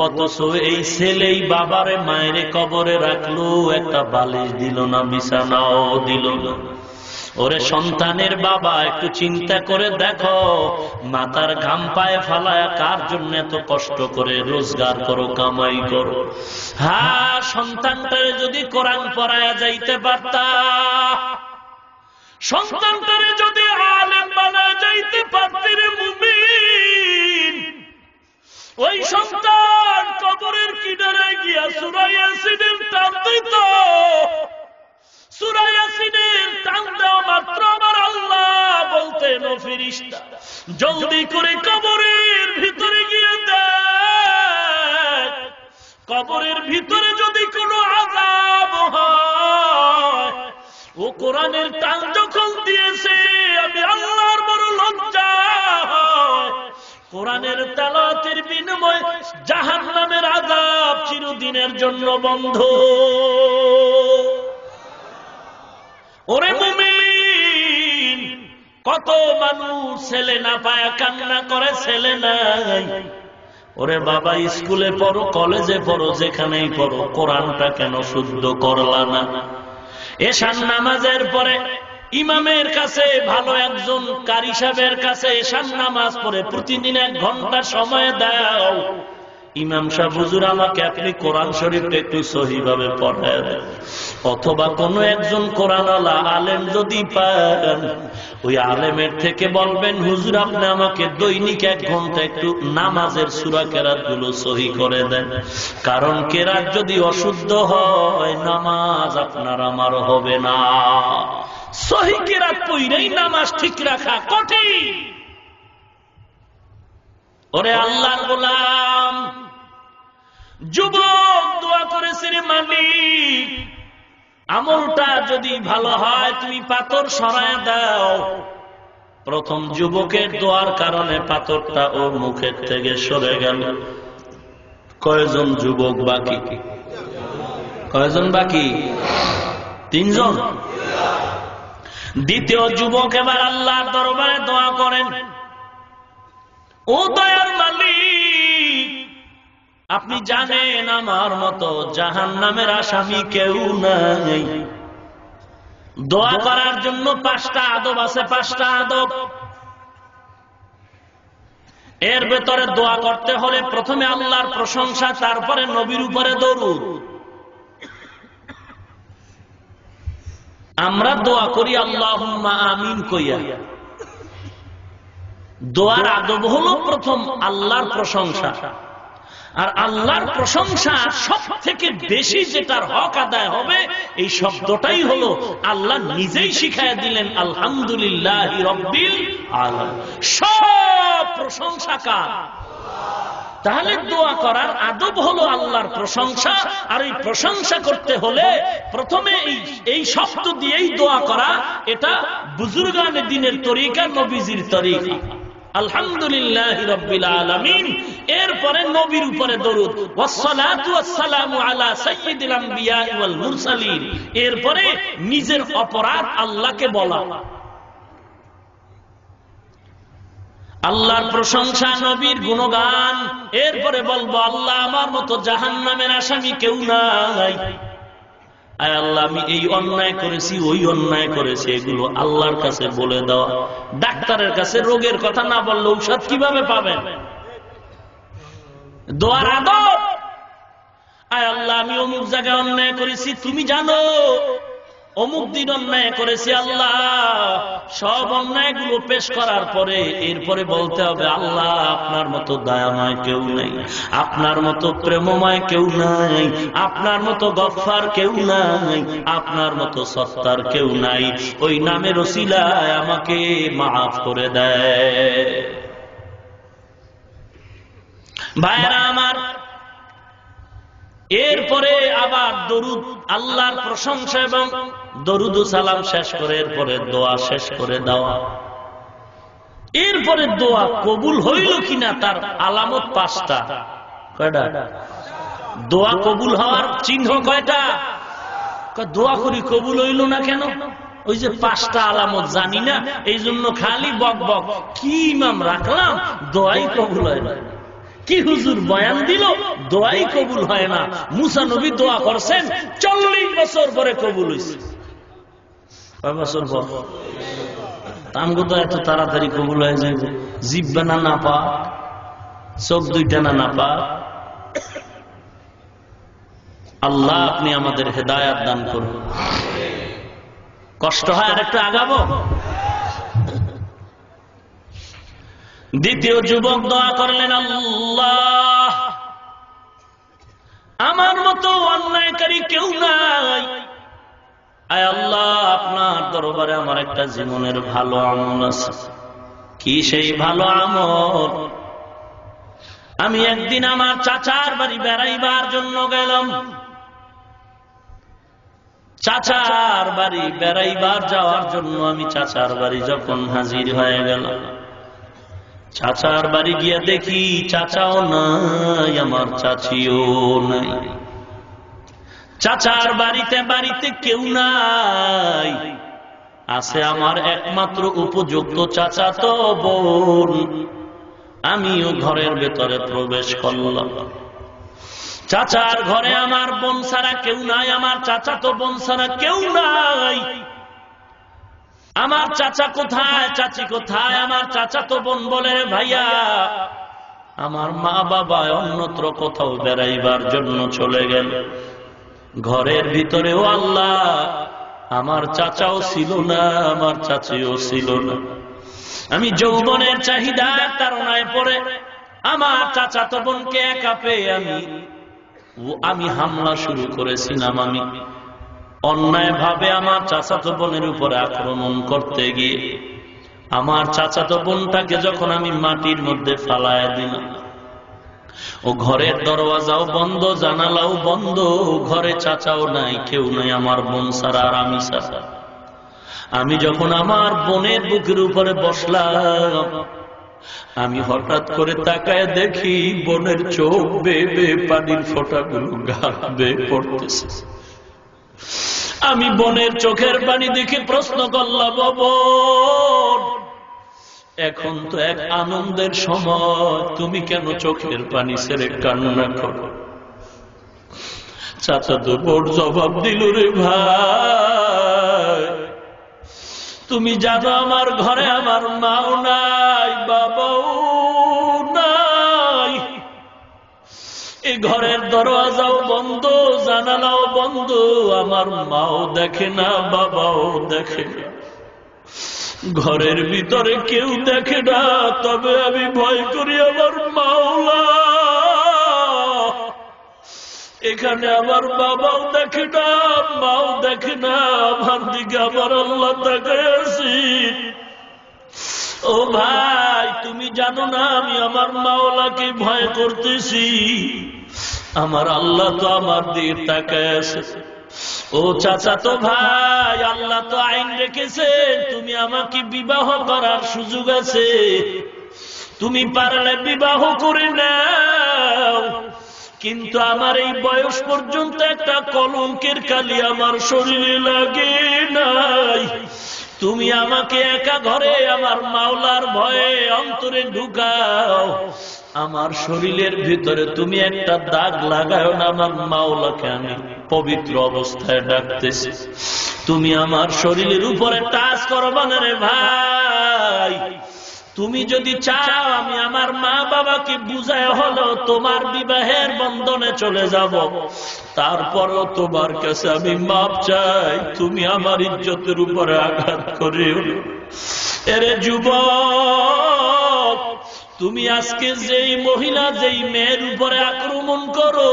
Speaker 1: অথচ এই ছেলেই বাবারে মায়েরে কবরে রাখলো, একটা বালিশ দিল না, বিছানাও দিল না। ওরে সন্তানের বাবা, একটু চিন্তা করে দেখো, মাথার ঘাম পায়ে ফালায়া কার জন্য এত কষ্ট করে রোজগার করো, কামাই করো। হ্যাঁ, সন্তানটারে যদি কোরআন পড়ায়া যাইতে পারতা, সন্তানটারে যদি আলেম বানায়া যাইতে পারতি রে মুমিন, ওই সন্তান কবরের কিনারে গিয়া সূরা ইয়াসিনের টান দিত। সূরা ইয়াসিনের টান দেওয়া মাত্র আমার আল্লাহ বলতেন, ও ফেরেশতা জলদি করে কবরের ভিতরে গিয়ে দেখ, কবরের ভিতরে যদি কোনো আযাব হয়। ও কোরআনের টান যখন দিয়েছে, আমি আল্লাহর বড় লজ্জা হয়। কোরআনের তেলাওয়াতের বিনিময়ে জাহান্নামের আযাব চিরদিনের জন্য বন্ধ। ওরে মুমিন, কত মানুষ ছেলে না পায়া কান্না করে, ছেলে নাই। ওরে বাবা, স্কুলে পড়ো, কলেজে পড়ো, যেখানেই পড়ো, কোরআনটা কেন শুদ্ধ করলা না? এশার নামাজের পরে ইমামের কাছে, ভালো একজন কারি সাহেবের কাছে এশার নামাজ পড়ে প্রতিদিন 1 ঘন্টা সময় দাও। ইমাম সাহেব, হুজুর আমাকে আপনি কোরআন শরীফটা একটু সহিভাবে পড়ায় দেন। অথবা কোনো একজন কোরআনওয়ালা আলেম যদি পান, ওই আলেমের থেকে বলবেন, হুজুর আপনি আমাকে দৈনিক 1 ঘন্টা একটু নামাজের সূরা কেরাত গুলো সহি করে দেন। কারণ কেরাত যদি অশুদ্ধ হয়, নামাজ আপনার আমার হবে না। সহি কেরাত পড়েই নামাজ ঠিক রাখা কঠিন। ওরে আল্লাহর গোলাম, যুবক দোয়া করেছে, রে মালিক আমলটা যদি ভালো হয় তুমি পাথর সরায় দাও। প্রথম যুবকের দোয়ার কারণে পাথরটা ওর মুখের থেকে সরে গেল। কয়জন যুবক বাকি? কয়জন বাকি? 3 জন। দ্বিতীয় যুবক এবার আল্লাহর দরবারে দোয়া করেন, ও দয়ার মালিক, আপনি জানেন আমার মতো জাহান্নামের আসামি কেউ নাই। দোয়া করার জন্য 5টা আদব আছে, 5টা আদব। এর ভেতরে দোয়া করতে হলে প্রথমে আল্লাহর প্রশংসা, তারপরে নবীর উপরে দরুদ। আমরা দোয়া করি আল্লাহুম্মা আমিন কইয়া। দোয়ার আদব হলো প্রথম আল্লাহর প্রশংসা। আর আল্লাহর প্রশংসা সব থেকে বেশি যেটার হক আদায় হবে, এই শব্দটাই হলো আল্লাহ নিজেই শিখায় দিলেন, আলহামদুলিল্লাহি রাব্বিল আলামিন। সব প্রশংসা কার? তাহলে দোয়া করার আদব হলো আল্লাহর প্রশংসা। আর এই প্রশংসা করতে হলে প্রথমে এই শব্দ দিয়েই দোয়া করা, এটা বুজুর্গানে দিনের তরিকা, নবীজির তরিকা। আলহামদুলিল্লাহি রাব্বিল আলামিন, এরপরে নবীর উপরে দরুদ, ওয়াসসালাতু ওয়াসসালামু আলা সাইয়্যিদিল আম্বিয়া ওয়াল মুরসালিন। এরপরে নিজের অপরাধ আল্লাহকে বলা, আল্লাহর প্রশংসা, নবীর গুণগান। এরপরে বলবো, আল্লাহ আমার মতো জাহান্নামের আসামি কেউ নাই। আয় আল্লাহ, আমি এই অন্যায় করেছি, ওই অন্যায় করেছি, এগুলো আল্লাহর কাছে বলে দেওয়া। ডাক্তারের কাছে রোগের কথা না বললে ঔষধ কিভাবে পাবেন? দোয়ার আদব, আয় আল্লাহ আমি অমুক জায়গায় অন্যায় করেছি, তুমি জানো, অমুক দিন অন্যায় করেছি আল্লাহ। সব অন্যায়গুলো পেশ করার পরে এরপরে বলতে হবে, আল্লাহ আপনার মতো দয়াময় কেউ নাই, আপনার মতো প্রেমময় কেউ নাই, আপনার মতো গফফার কেউ নাই, আপনার মতো সত্তার কেউ নাই। ওই নামের ওসিলায় আমাকে মাফ করে দেয়। ভাইরা আমার, এরপরে আবার দরুদ, আল্লাহর প্রশংসা এবং দরুদ ও সালাম শেষ করে এরপরে দোয়া শেষ করে দেওয়া। এরপরে দোয়া কবুল হইল কিনা তার আলামত 5টা। কয়টা? দোয়া কবুল হওয়ার চিহ্ন কয়টা? দোয়া করি কবুল হইল না কেন? ওই যে 5টা আলামত জানি না, এই জন্য খালি বক বক। কি ইমাম রাখলাম, দোয়াই কবুল হয় না। কি হুজুর বয়ান দিল, দোয়াই কবুল হয় না। মুসা নবী দোয়া করছেন 40 বছর পরে কবুল হয়েছে। কয় বছর পর? আমগো তো এত তাড়াতাড়ি কবুল হয়ে যাবে। জিব্বা না পা, চোখ দুইটা না পা। আল্লাহ আপনি আমাদের হেদায়াত দান করুন। কষ্ট হয় আর একটু আগাবো। দ্বিতীয় যুবক দোয়া করলেন, আল্লাহ আমার মতো অন্যায়কারী কেউ নাই, আয় আল্লাহ আপনার দরবারে আমার একটা জীবনের ভালো আমল আছে। কি সেই ভালো আমল? আমি একদিন আমার চাচার বাড়ি বেড়াইবার জন্য গেলাম। চাচার বাড়ি বেড়াইবার যাওয়ার জন্য আমি চাচার বাড়ি যখন হাজির হয়ে গেলাম, চাচার বাড়ি গিয়ে দেখি চাচাও নাই, আমার চাচিও নাই। চাচার বাড়িতে কেউ নাই, আছে আমার একমাত্র উপযুক্ত চাচাতো বোন। আমিও ঘরের ভেতরে প্রবেশ করলাম। চাচার ঘরে আমার বোন ছাড়া কেউ নাই, আমার চাচাতো বোন ছাড়া কেউ নাই। আমার চাচা কোথায়, চাচি কোথায়? আমার চাচাতো বোন বলে, ভাইয়া আমার মা বাবা অন্যত্র কোথাও বেড়াইবার জন্য চলে গেল। ঘরের ভিতরেও আল্লাহ আমার চাচাও ছিল না, আমার চাচিও ছিল না। আমি যৌবনের চাহিদার তাড়নায় পড়ে আমার চাচাতো বোনকে একা পেয়ে আমি হামলা শুরু করেছিলাম। আমি অন্যায় ভাবে আমার চাচাতো বোনের উপরে আক্রমণ করতে গিয়ে আমার চাচাতো বোনটাকে যখন আমি মাটির মধ্যে ফালায় দিলাম, ও ঘরের দরওয়াজাও বন্ধ, জানালাও বন্ধ, ঘরে চাচাও নাই, কেউ নাই আমার বোন ছাড়া আর আমি ছাড়া। আমি যখন আমার বোনের বুকের উপরে বসলাম, আমি হঠাৎ করে তাকায় দেখি বোনের চোখ বেয়ে বেয়ে পানির ফোঁটাগুলো গা বেয়ে পড়তেছে। আমি বোনের চোখের পানি দেখে প্রশ্ন করলাম, বোন এখন তো এক আনন্দের সময়, তুমি কেন চোখের পানি ছেড়ে কান্না করো? চাচা তো বোন জবাব দিল, রে ভাই তুমি জানো আমার ঘরে আমার মাও নাই, বাবাও নাই, এই ঘরের দরওয়াজাও বন্ধ, জানালাও বন্ধ, আমার মাও দেখে না, বাবাও দেখে না, ঘরের ভিতরে কেউ দেখে না, তবে আমি ভয় করি আমার মাওলা এখানে আমার বাবাও দেখে না, মাও দেখে না, আমার দিকে আমার আল্লাহ তাকায় আছি। ও ভাই তুমি জানো না আমি আমার মাওলাকে ভয় করতেছি, আমার আল্লাহ তো আমার দিকে তাকায় আছে। ও চাচা তো ভাই, আল্লাহ তো আইন রেখেছেন, তুমি আমাকে বিবাহ করার সুযোগ আছে, তুমি পারলে বিবাহ করে নাও, কিন্তু আমার এই বয়স পর্যন্ত একটা কলঙ্কের কালি আমার শরীরে লাগে নাই, তুমি আমাকে একা ঘরে আমার মাওলার ভয়ে অন্তরে ঢুকাও, আমার শরীরের ভিতরে তুমি একটা দাগ লাগাও না, আমার মাওলাকে আমি পবিত্র অবস্থায় ডাকতেছি, তুমি আমার শরীরের উপরে টাচ করবা না রে ভাই, তুমি যদি চাও আমি আমার মা বাবাকে বুঝায় হলো তোমার বিবাহের বন্ধনে চলে যাব, তারপরও তোমার কাছে আমি মাপ চাই, তুমি আমার ইজ্জতের উপরে আঘাত করিও। এরে যুবক, তুমি আজকে যেই মহিলা যেই মেয়ের উপরে আক্রমণ করো,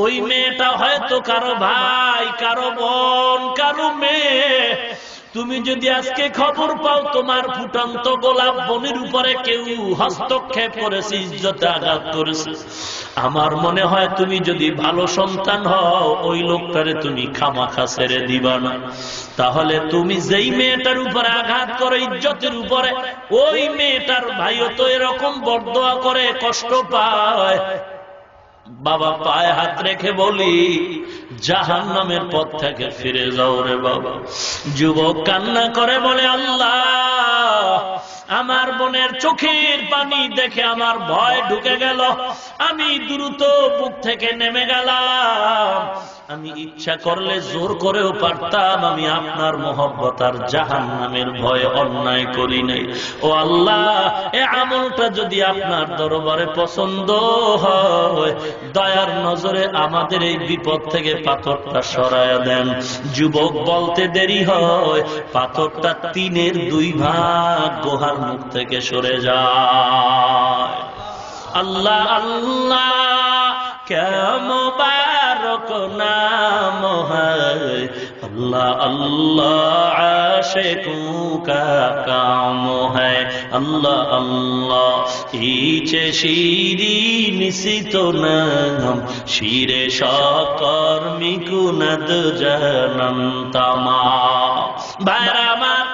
Speaker 1: ওই মেয়েটা হয়তো কারো ভাই, কারো বোন, কারো মেয়ে। তুমি যদি আজকে খবর পাও তোমার ফুটন্ত গোলাপ বোনের উপরে কেউ হস্তক্ষেপ করেছে, ইজ্জতে আঘাত করেছে, আমার মনে হয় তুমি যদি ভালো সন্তান হও ওই লোকটারে তুমি খামাখা ছেড়ে দিবা না। তাহলে তুমি যেই মেয়েটার উপরে আঘাত করো ইজ্জতের উপরে, ওই মেয়েটার ভাইও তো এরকম বরদোয়া করে, কষ্ট পায়। বাবা পায়ে হাত রেখে বলি, জাহান্নামের পথ থেকে ফিরে যাও রে বাবা। যুবক কান্না করে বলে, আল্লাহ আমার বোনের চোখের পানি দেখে আমার ভয় ঢুকে গেল, আমি দ্রুত বুক থেকে নেমে গেলাম। আমি ইচ্ছা করলে জোর করেও পারতাম, আমি আপনার মহব্বত আর জাহান্নামের ভয়ে অন্যায় করি নাই। ও আল্লাহ, এ আমলটা যদি আপনার দরবারে পছন্দ হয়, দয়ার নজরে আমাদের এই বিপদ থেকে পাথরটা সরায়া দেন। যুবক বলতে দেরি হয়, পাথরটা 3/2 ভাগ গুহার মুখ থেকে সরে যায়। আল্লাহ আল্লাহ क्या मुबारक नाम है, अल्लाह अल्लाह आशिकों का काम है, अल्लाह अल्लाह इचे शीरी निसित नाम शीरे शाकर मिकुनद जनम तमा। बारामार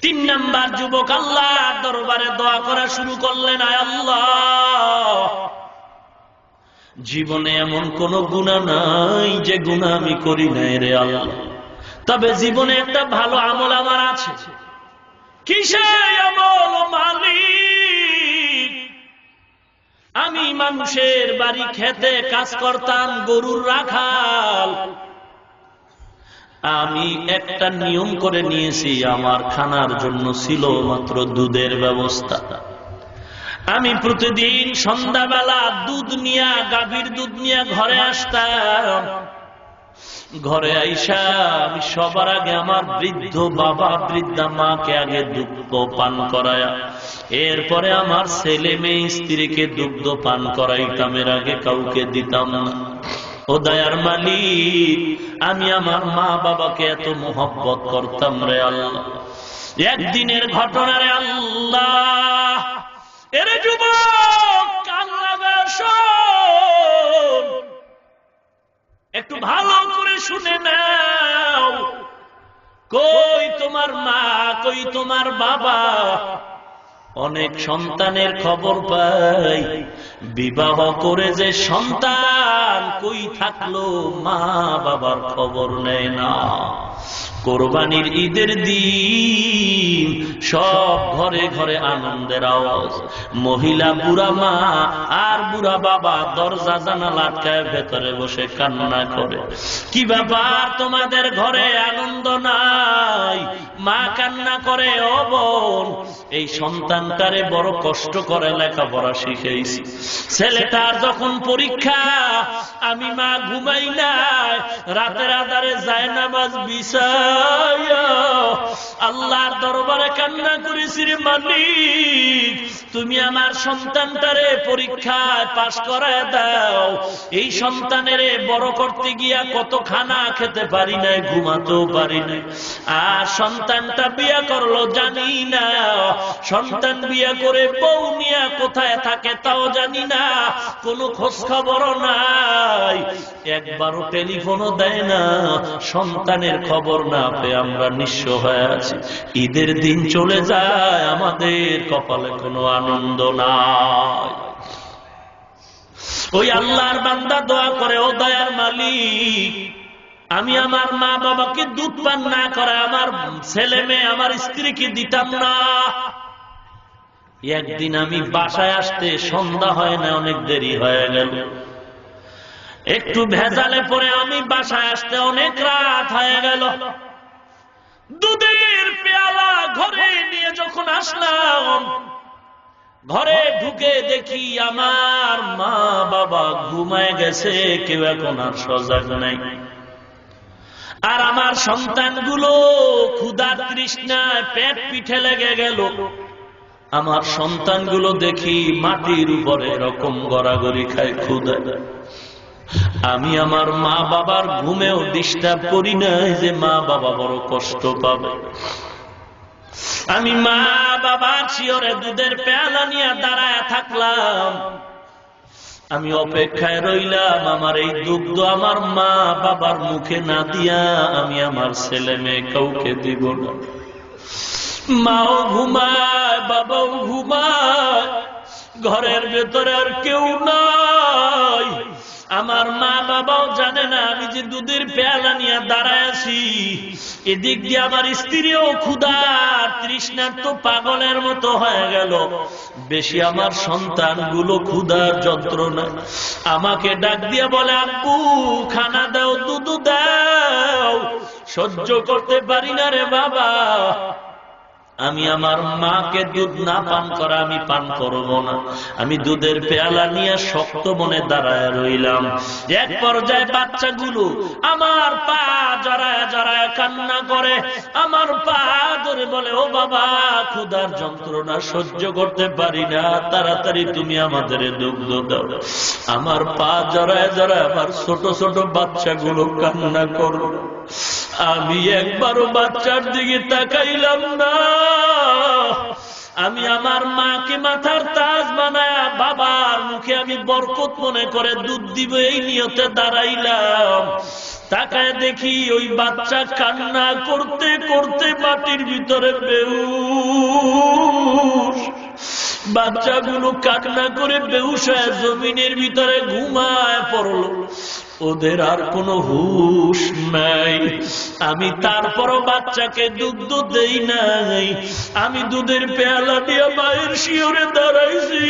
Speaker 1: 3 নাম্বার যুবক আল্লাহ দরবারে দোয়া করা শুরু করলেন, আয় আল্লাহ, জীবনে এমন কোন গুনাহ নাই যে গুনাহ আমি করি নাই রে আল্লাহ, তবে জীবনে একটা ভালো আমল আমার আছে। কিসের আমল মালিক? আমি মানুষের বাড়ি খেতে কাজ করতাম, গরুর রাখাল। আমি একটা নিয়ম করে নিয়েছি, আমার খানার জন্য ছিল মাত্র দুধের ব্যবস্থা। আমি প্রতিদিন সন্ধ্যাবেলা দুধ নিয়া, গাভীর দুধ নিয়া ঘরে আসতাম। ঘরে আইসা আমি সবার আগে আমার বৃদ্ধ বাবা, বৃদ্ধা মাকে আগে দুগ্ধ পান করায়া, এরপরে আমার ছেলে মেয়ে স্ত্রীকে দুগ্ধ পান করাইতাম, এর আগে কাউকে দিতাম না। ও দয়ার মালিক, আমি আমার মা বাবাকে এত মোহব্বত করতাম রে আল্লাহ। একদিনের ঘটনা রে আল্লাহ, এরে যুবক কান লাগা শোন, একটু ভালো করে শুনে নাও। কই তোমার মা, কই তোমার বাবা? অনেক সন্তানের খবর পাই, বিবাহ করে যে সন্তান কই থাকলো, মা বাবার খবর নেয় না। কোরবানির ঈদের দিন সব ঘরে ঘরে আনন্দের আওয়াজ, মহিলা বুড়া মা আর বুড়া বাবা দরজা জানালা আটকায় ভেতরে বসে কান্না করে। কি ব্যাপার, তোমাদের ঘরে আনন্দ নাই? মা কান্না করে, ও বোন, এই সন্তানটারে বড় কষ্ট করে লেখাপড়া শিখাইছি, ছেলেটার যখন পরীক্ষা আমি মা ঘুমাই নাই, রাতের আধারে যায় নামাজ বিছাইয়া আল্লাহর দরবারে কান্না করেছি, রে মালিক, তুমি আমার সন্তানটারে পরীক্ষায় পাশ করায় দাও। এই সন্তানের বড় করতে গিয়া কত খানা খেতে পারি নাই, ঘুমাতেও পারি নাই। আর সন্তানটা বিয়া করলো জানি না, সন্তান বিয়া করে বউ নিয়া কোথায় থাকে তাও জানি না, কোনো খোঁজ খবরও নাই, একবারও টেলিফোনও দেয় না। সন্তানের খবর না পেয়ে আমরা নিঃস্ব হয়ে আছি। ঈদের দিন চলে যায়, আমাদের কপালে কোনো আনন্দ নাই। ওই আল্লাহর বান্দা দোয়া করে, ও দয়ার মালিক, আমি আমার মা বাবাকে দুধ পান না করে আমার ছেলে মেয়ে, আমার স্ত্রীকে দিতাম না। একদিন আমি বাসায় আসতে সন্ধ্যা হয় না, অনেক দেরি হয়ে গেল। একটু ভেজালে পরে আমি বাসায় আসতে অনেক রাত হয়ে গেল। দুধের পেয়ালা ঘরে নিয়ে যখন আসলাম, ঘরে ঢুকে দেখি আমার মা বাবা ঘুমায় গেছে, কেউ এখন আর সজাগ নাই। আর আমার সন্তানগুলো ক্ষুধার তৃষ্ণায় পেট পিঠে লেগে গেল। আমার সন্তানগুলো দেখি মাটির উপরে এরকম গড়াগড়ি খায় ক্ষুধায়। আমি আমার মা বাবার ঘুমেও ডিস্টার্ব করি নাই যে মা বাবা বড় কষ্ট পাবে। আমি মা বাবার শিয়রে দুধের পেয়ালা নিয়ে দাঁড়ায় থাকলাম। আমি অপেক্ষায় রইলাম, আমার এই দুগ্ধ আমার মা বাবার মুখে না দিয়া আমি আমার ছেলে মেয়ে কাউকে দিব না। মাও ঘুমায়, বাবাও ঘুমায়, ঘরের ভেতরে আর কেউ নাই। আমার মা বাবাও জানে না আমি যে দুধের পেয়ালা নিয়ে দাঁড়ায় আছি। এদিক দিয়ে আমার স্ত্রীও ক্ষুধার তৃষ্ণার্ত পাগলের মতো হয়ে গেল, বেশি আমার সন্তানগুলো ক্ষুধার যন্ত্রণা। আমাকে ডাক দিয়ে বলে, আব্বু খানা দাও, দুধ দাও। সহ্য করতে পারি না রে বাবা, আমি আমার মাকে দুধ না পান করা আমি পান করব না। আমি দুধের পেয়ালা নিয়ে শক্ত মনে দাঁড়ায় রইলাম। এক পর্যায়ে বাচ্চাগুলো আমার পা জড়ায় জড়ায় কান্না করে, আমার পা ধরে বলে, ও বাবা ক্ষুধার যন্ত্রণা সহ্য করতে পারি না, তাড়াতাড়ি তুমি আমাদের দুগ্ধ দাও। আমার পা জড়ায় জড়ায় আমার ছোট ছোট বাচ্চাগুলো কান্না করল। আমি একবারও বাচ্চার দিকে তাকাইলাম না। আমি আমার মাকে মাথার তাজ বানায়া বাবার মুখে আমি বরকত মনে করে দুধ দিব এই নিয়তে দাঁড়াইলাম। তাকায় দেখি ওই বাচ্চা কান্না করতে করতে মাটির ভিতরে বেহুশ। বাচ্চাগুলো কান্না করে বেহুশ হয়ে জমিনের ভিতরে ঘুমায় পড়ল, ওদের আর কোনো হুশ নাই। আমি তারপরও বাচ্চাকে দুধ দেই নাই। আমি দুধের পেয়ালা দিয়ে মায়ের শিওরে দাঁড়াইছি।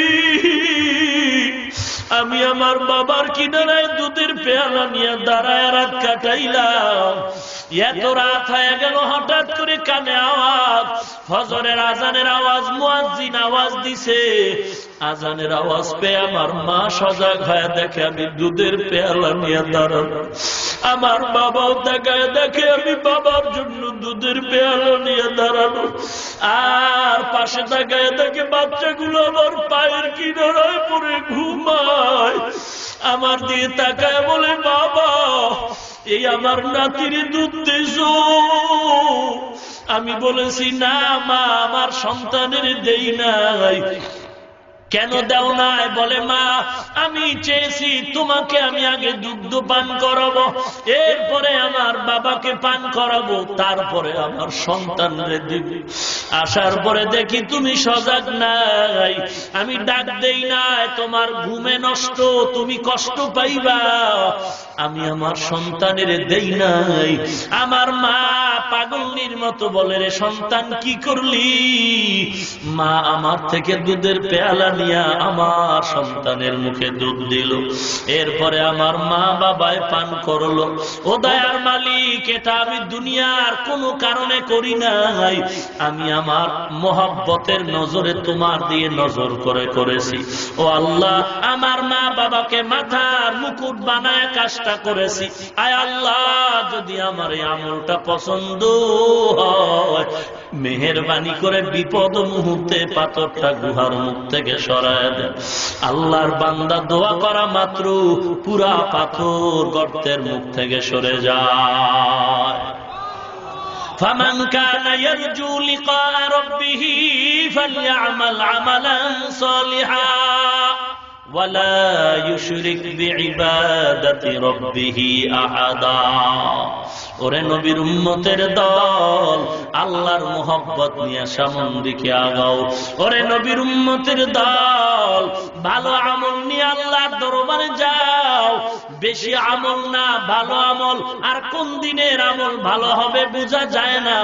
Speaker 1: আমি আমার বাবার কিনারায় দুধের পেয়ালা নিয়ে দাঁড়ায় রাত কাটাইলাম। এত রাত হয়ে গেল, হঠাৎ করে কানে আওয়াজ, ফজরের আজানের আওয়াজ, মুয়াজ্জিন আওয়াজ দিছে। আজানের আওয়াজ পেয়ে আমার মা সজাগ হয়ে দেখে আমি দুধের পেয়ালা নিয়ে দাঁড়ানো। আমার বাবাও তাকায় দেখে আমি বাবার জন্য দুধের পেয়ালা নিয়ে দাঁড়ানো। আর পাশে তাকায় দেখে বাচ্চাগুলো আমার পায়ের কিনারায় পড়ে ঘুমায়। আমার দিয়ে তাকায় বলে, বাবা এই আমার নাতির দুধ দিছো? আমি বলেছি, না মা, আমার সন্তানের দেই নাই। কেন দাও নাই? বলে, মা আমি চেয়েছি তোমাকে আমি আগে দুগ্ধ পান করাবো, এরপরে আমার বাবাকে পান করাবো, তারপরে আমার সন্তানরে দিব। আসার পরে দেখি তুমি সজাগ নাই, আমি ডাক দেই নাই, তোমার ঘুমে নষ্ট, তুমি কষ্ট পাইবা, আমি আমার সন্তানের দেই নাই। আমার মা পাগলনির মতো বলে, রে সন্তান কি করলি? মা আমার থেকে দুধের পেয়ালা নিয়া আমার সন্তানের মুখে দুধ দিল। এরপরে আমার মা বাবায় পান করলো। ও দয়ার মালিক, এটা আমি দুনিয়ার কোনো কারণে করি নাই, আমি আমার মোহাব্বতের নজরে তোমার দিয়ে নজর করে করেছি। ও আল্লাহ, আমার মা বাবাকে মাথার মুকুট বানায় কাজটা করেছি। আয় আল্লাহ, যদি আমার এই আমলটা পছন্দ হয়, মেহেরবানি করে বিপদ মুহূর্তে পাথরটা গুহার মুখ থেকে সরায় দেন। আল্লাহর বান্দা দোয়া করা মাত্র পুরা পাথর গর্তের মুখ থেকে সরে যায়। فمن كان يرجو لقاء ربه فليعمل عملا صالحا ولا يشرك بعبادة ربه أحدا। ওরে নবীর উম্মতের দল, আল্লাহর মোহব্বত নিয়ে সামন দিকে আগাও। ওরে নবীর উম্মতের দল, ভালো আমল নিয়ে আল্লাহর দরবারে যাও। বেশি আমল না, ভালো আমল। আর কোন দিনের আমল ভালো হবে বোঝা যায় না,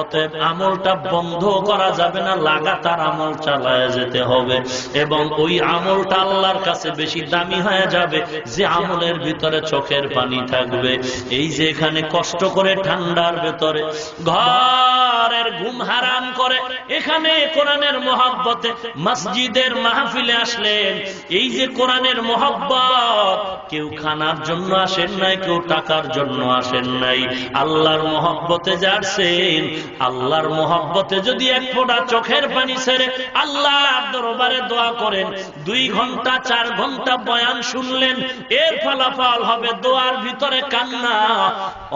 Speaker 1: অতএব আমলটা বন্ধ করা যাবে না, লাগাতার আমল চালায় যেতে হবে। এবং ওই আমলটা আল্লাহর কাছে বেশি দামি হয়ে যাবে যে আমলের ভিতরে চোখের পানি থাকবে। এই যে এখানে কষ্ট করে ঠান্ডার ভেতরে ঘরের ঘুম হারাম করে এখানে কোরআনের মহব্বতে মসজিদের মাহফিলে আসলেন। এই যে কোরআনের মহব্বত, কেউ খানার জন্য আসেন নাই, কেউ টাকার জন্য আসেন নাই, আল্লাহর মহব্বতে যাচ্ছেন। আল্লাহর মহব্বতে যদি এক ফোঁটা চোখের পানি ছেড়ে আল্লাহর দরবারে দোয়া করেন, 2 ঘন্টা 4 ঘন্টা বয়ান শুনলেন, এর ফলাফল হবে দোয়ার ভিতরে কান্না।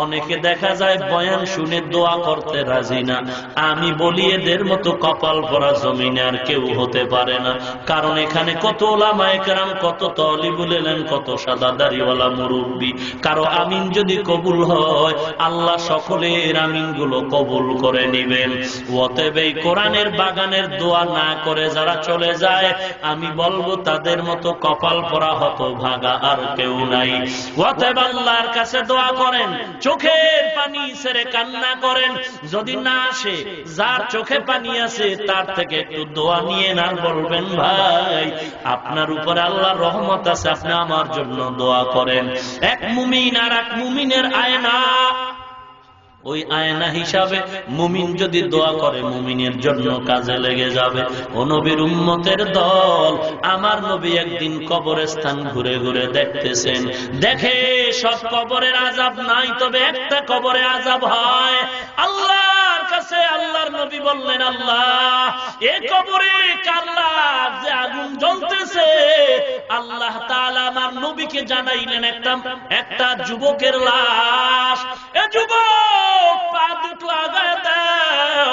Speaker 1: অনেকে দেখা যায় বয়ান শুনে দোয়া করতে রাজি না। আমি বলি এদের মতো কপাল পরা জমিনে আর কেউ হতে পারে না। কারণ এখানে কত ওলামায়ে কেরাম, কত তালিবুল ইলম, কত সাদা দাড়িওয়ালা মুরব্বী, কারো আমিন যদি কবুল হয়, আল্লাহ সকলের আমিন গুলো কবুল করে নিবেন। অতএব এই কোরআনের বাগানের দোয়া না করে যারা চলে যায়, আমি বলবো তাদের মতো কপাল পরা হতভাগা আর কেউ নাই। অতএব আল্লাহর কাছে দোয়া করেন, চোখের পানি ছেড়ে কান্না করেন, যদি না আসে যার চোখে পানি আছে তার থেকে একটু দোয়া নিয়ে আর বলবেন ভাই আপনার উপরে আল্লাহর রহমত আছে, আপনি আমার জন্য দোয়া করেন। এক মুমিন আর এক মুমিনের আয়না, ওই আয়না হিসাবে মুমিন যদি দোয়া করে মুমিনের জন্য কাজে লেগে যাবে। ও নবীর উম্মতের দল, আমার নবী একদিন কবরস্থান ঘুরে ঘুরে দেখতেছেন, দেখে সব কবরের আযাব নাই, তবে একটা কবরে আযাব হয়। আল্লাহর কাছে আল্লাহর নবী বললেন, আল্লাহ এ কবরে কাল্লার যে আগুন জ্বলতেছে, আল্লাহ তাআলা আমার নবীকে জানাইলেন একটা যুবকের লাশ। এ যুবক পা দুটো আগায় দাও,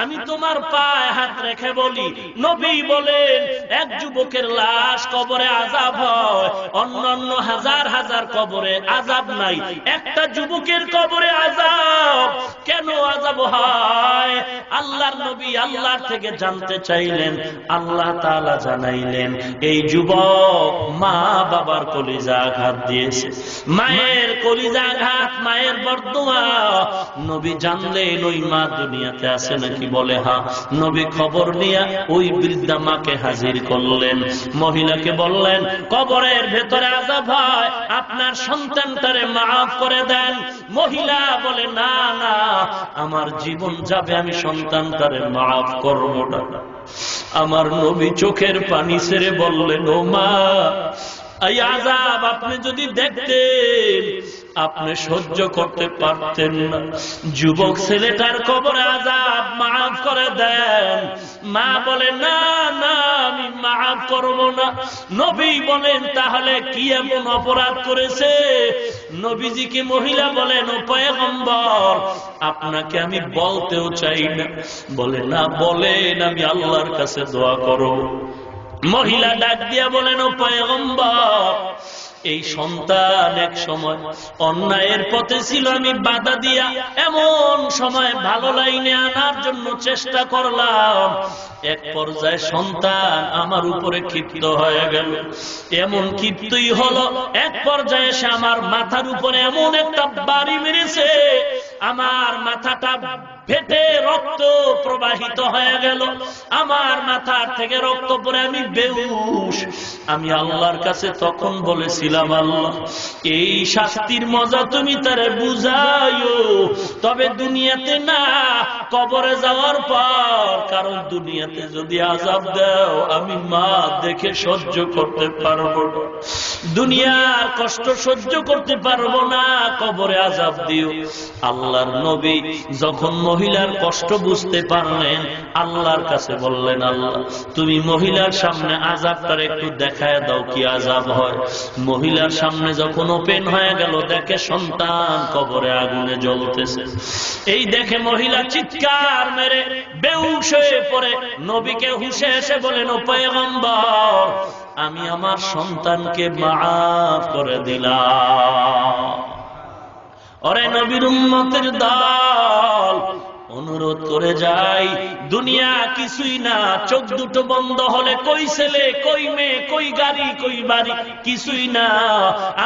Speaker 1: আমি তোমার পায়ে হাত রেখে বলি। নবী বলেন এক যুবকের লাশ কবরে আযাব হয়, অন্যান্য হাজার হাজার কবরে আযাব নাই, একটা যুবকের কবরে আযাব। কেন আযাব হয়? আল্লাহর নবী আল্লাহর থেকে জানতে চাইলেন, আল্লাহ তাআলা জানাইলেন এই যুবক মা বাবার কলিজা আঘাত দিয়েছে, মায়ের কলিজা আঘাত, মায়ের বরদোয়া। নবী জানলেন ওই মা দুনিয়াতে আছে নাকি, বলে হ্যাঁ। নবী খবর নিয়ে ওই বৃদ্ধা মাকে হাজির করলেন, মহিলাকে বললেন কবরের ভেতরে আযাব হয়, আপনার সন্তানটারে মাফ করে দেন। মহিলা বলে না না, আমার জীবন যাবে, আমি সন্তানটারে মাফ করব না। আমার নবী চোখের পানি ছেড়ে বললেন, ও মা এই আযাব আপনি যদি দেখতেন আপনি সহ্য করতে পারতেন না। যুবক ছেলেটার কবরে আযাব মাফ করে দেন। মা বলে না না, আমি মাফ করব না। নবী বলেন তাহলে কি এমন অপরাধ করেছে? নবীজিকে মহিলা বলেন, ও পয়গম্বর আপনাকে আমি বলতেও চাই না। বলে না, বলেন, আমি আল্লাহর কাছে দোয়া করব। মহিলা ডাক দিয়া বলেন, ও পয়গম্বর এই সন্তান এক সময় অন্যায়ের পথে ছিল, আমি বাধা দিয়া এমন সময় ভালো লাইনে আনার জন্য চেষ্টা করলাম, এক পর্যায়ে সন্তান আমার উপরে ক্ষিপ্ত হয়ে গেল। এমন ক্ষিপ্তই হলো, এক পর্যায়ে সে আমার মাথার উপরে এমন একটা বাড়ি মেরেছে, আমার মাথাটা ফেটে রক্ত প্রবাহিত হয়ে গেল, আমার মাথার থেকে রক্ত পড়ে আমি বেহুশ। আমি আল্লাহর কাছে তখন বলেছিলাম, আল্লাহ এই শাস্তির মজা তুমি তারে বুঝাইও, তবে দুনিয়াতে না, কবরে যাওয়ার পর। কারণ দুনিয়াতে যদি আযাব দাও আমি মা দেখে সহ্য করতে পারবো না, দুনিয়ার কষ্ট সহ্য করতে পারবো না, কবরে আযাব দিও। আল্লাহর নবী যখন মহিলার কষ্ট বুঝতে পারলেন, আল্লাহর কাছে বললেন, আল্লাহ তুমি মহিলার সামনে আযাবটার একটু দেখায় দাও কি আযাব হয়। মহিলার সামনে যখন ওপেন হয়ে গেল, দেখে সন্তান কবরে আগুনে জ্বলতেছে। এই দেখে মহিলা চিৎকার মেরে বেহুশ হয়ে পড়ে নবীকে হুঁশে এসে বলেন, ও পয়গম্বর আমি আমার সন্তানকে মাফ করে দিলাম। ওরে নবীর উম্মতের দল, অনুরোধ করে যাই, দুনিয়া কিছুই না, চোখ দুটো বন্ধ হলে কই ছেলে, কই মেয়ে, কই গাড়ি, কই বাড়ি, কিছুই না।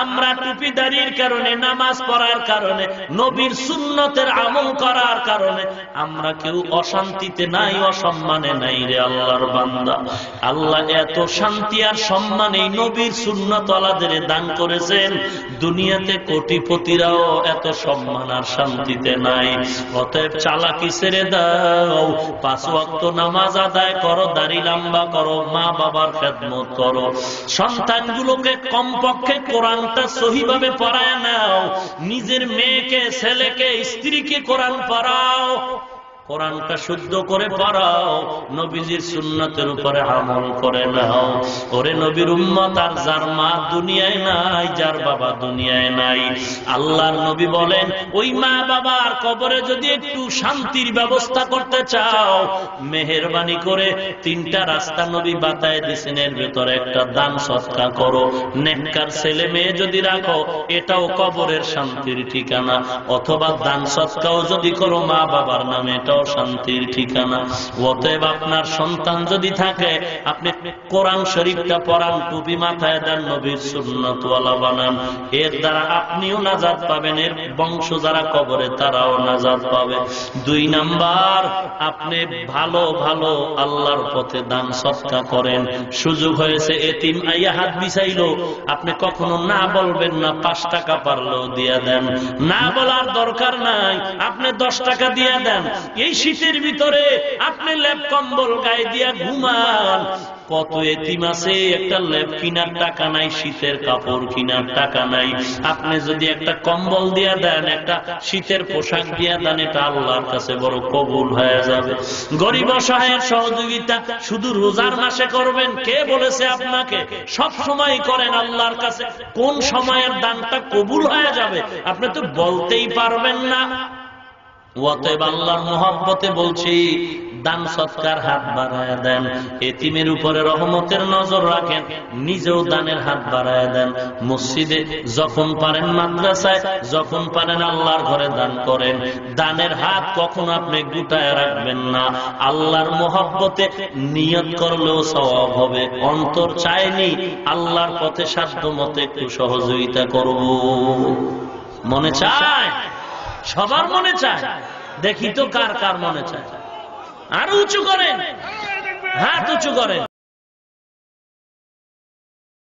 Speaker 1: আমরা টুপিদারির কারণে, নামাজ পড়ার কারণে, নবীর সুন্নতের আমল করার কারণে আমরা কেউ অশান্তিতে নাই, অসম্মানে নাই রে আল্লাহর বান্দা। আল্লাহ এত শান্তি আর সম্মান এই নবীর সুন্নতওয়ালাদের দান করেছেন, দুনিয়াতে কোটিপতিরাও এত সম্মান আর শান্তিতে নাই। অতএব চালাকি ছেড়ে দাও, 5 ওয়াক্ত নামাজ আদায় করো, দাড়ি লম্বা করো, মা বাবার খেদমত করো, সন্তানগুলোকে কমপক্ষে কোরআনটা সহিভাবে পড়ায় নাও, নিজের মেয়েকে, ছেলেকে, স্ত্রীকে কোরআন পড়াও, কোরআনটা শুদ্ধ করে পড়াও, নবীজির সুন্নতের উপরে আমল করে নাও। ওরে নবীর উম্মত, আর যার মা দুনিয়ায় নাই, যার বাবা দুনিয়ায় নাই, আল্লাহর নবী বলেন ওই মা বাবার কবরে যদি একটু শান্তির ব্যবস্থা করতে চাও, মেহেরবানি করে 3টা রাস্তা নবী বাতায় দিয়েছেন, এর ভেতরে একটা দান সদকা করো। নেককার ছেলে মেয়ে যদি রাখো, এটাও কবরের শান্তির ঠিকানা। অথবা দান সদকাও যদি করো মা বাবার নামে, এটাও এটাও শান্তির ঠিকানা। অতএব আপনার সন্তান যদি থাকে, আপনি কোরআন শরীফটা পড়ান, টুপি মাথায় দেন, নবীর সুন্নাতওয়ালা বানান। এর দ্বারা আপনিও নাজাত পাবেন, এর বংশ যারা কবরে তারাও নাজাত পাবে। 2 নাম্বার, আপনি ভালো ভালো আল্লাহর পথে দান সদকা করেন। সুযোগ হয়েছে এতিম আইয়া হাত বিছাইলো, আপনি কখনো না বলবেন না, 5 টাকা পারলেও দিয়া দেন। না বলার দরকার নাই, আপনি 10 টাকা দিয়া দেন। এই শীতের ভিতরে আপনি লেপ কম্বল গায়ে দিয়া ঘুমান। কত এতিম আছে, একটা লেপ কিনার টাকা নাই, শীতের কাপড় কিনার টাকা নাই। আপনি যদি একটা কম্বল দিয়া দেন, একটা শীতের পোশাক দিয়া দেন, এটা আল্লাহর কাছে বড় কবুল হয়ে যাবে। গরিব অসহায়ের সহযোগিতা শুধু রোজার মাসে করবেন, কে বলেছে আপনাকে? সব সময় করেন আল্লাহর কাছে। কোন সময়ের দানটা কবুল হয়ে যাবে আপনি তো বলতেই পারবেন না। অতএব আল্লাহর মহব্বতে বলছি, দান সৎকার হাত বাড়ায় দেন, এতিমের উপরে রহমতের নজর রাখেন, নিজেও দানের হাত বাড়ায় দেন। মসজিদে যখন পারেন, মাদ্রাসায় যখন পারেন, আল্লাহর ঘরে দান করেন। দানের হাত কখন আপনি গুটায় রাখবেন না। আল্লাহর মহব্বতে নিয়ত করলেও সওয়াব হবে। অন্তর চায়নি আল্লাহর পথে সাধ্য মতে একটু সহযোগিতা করব, মনে চায়, সবার মনে চায়। দেখি তো কার কার মনে চায়। আরো উঁচু করেন, হাত উঁচু করেন।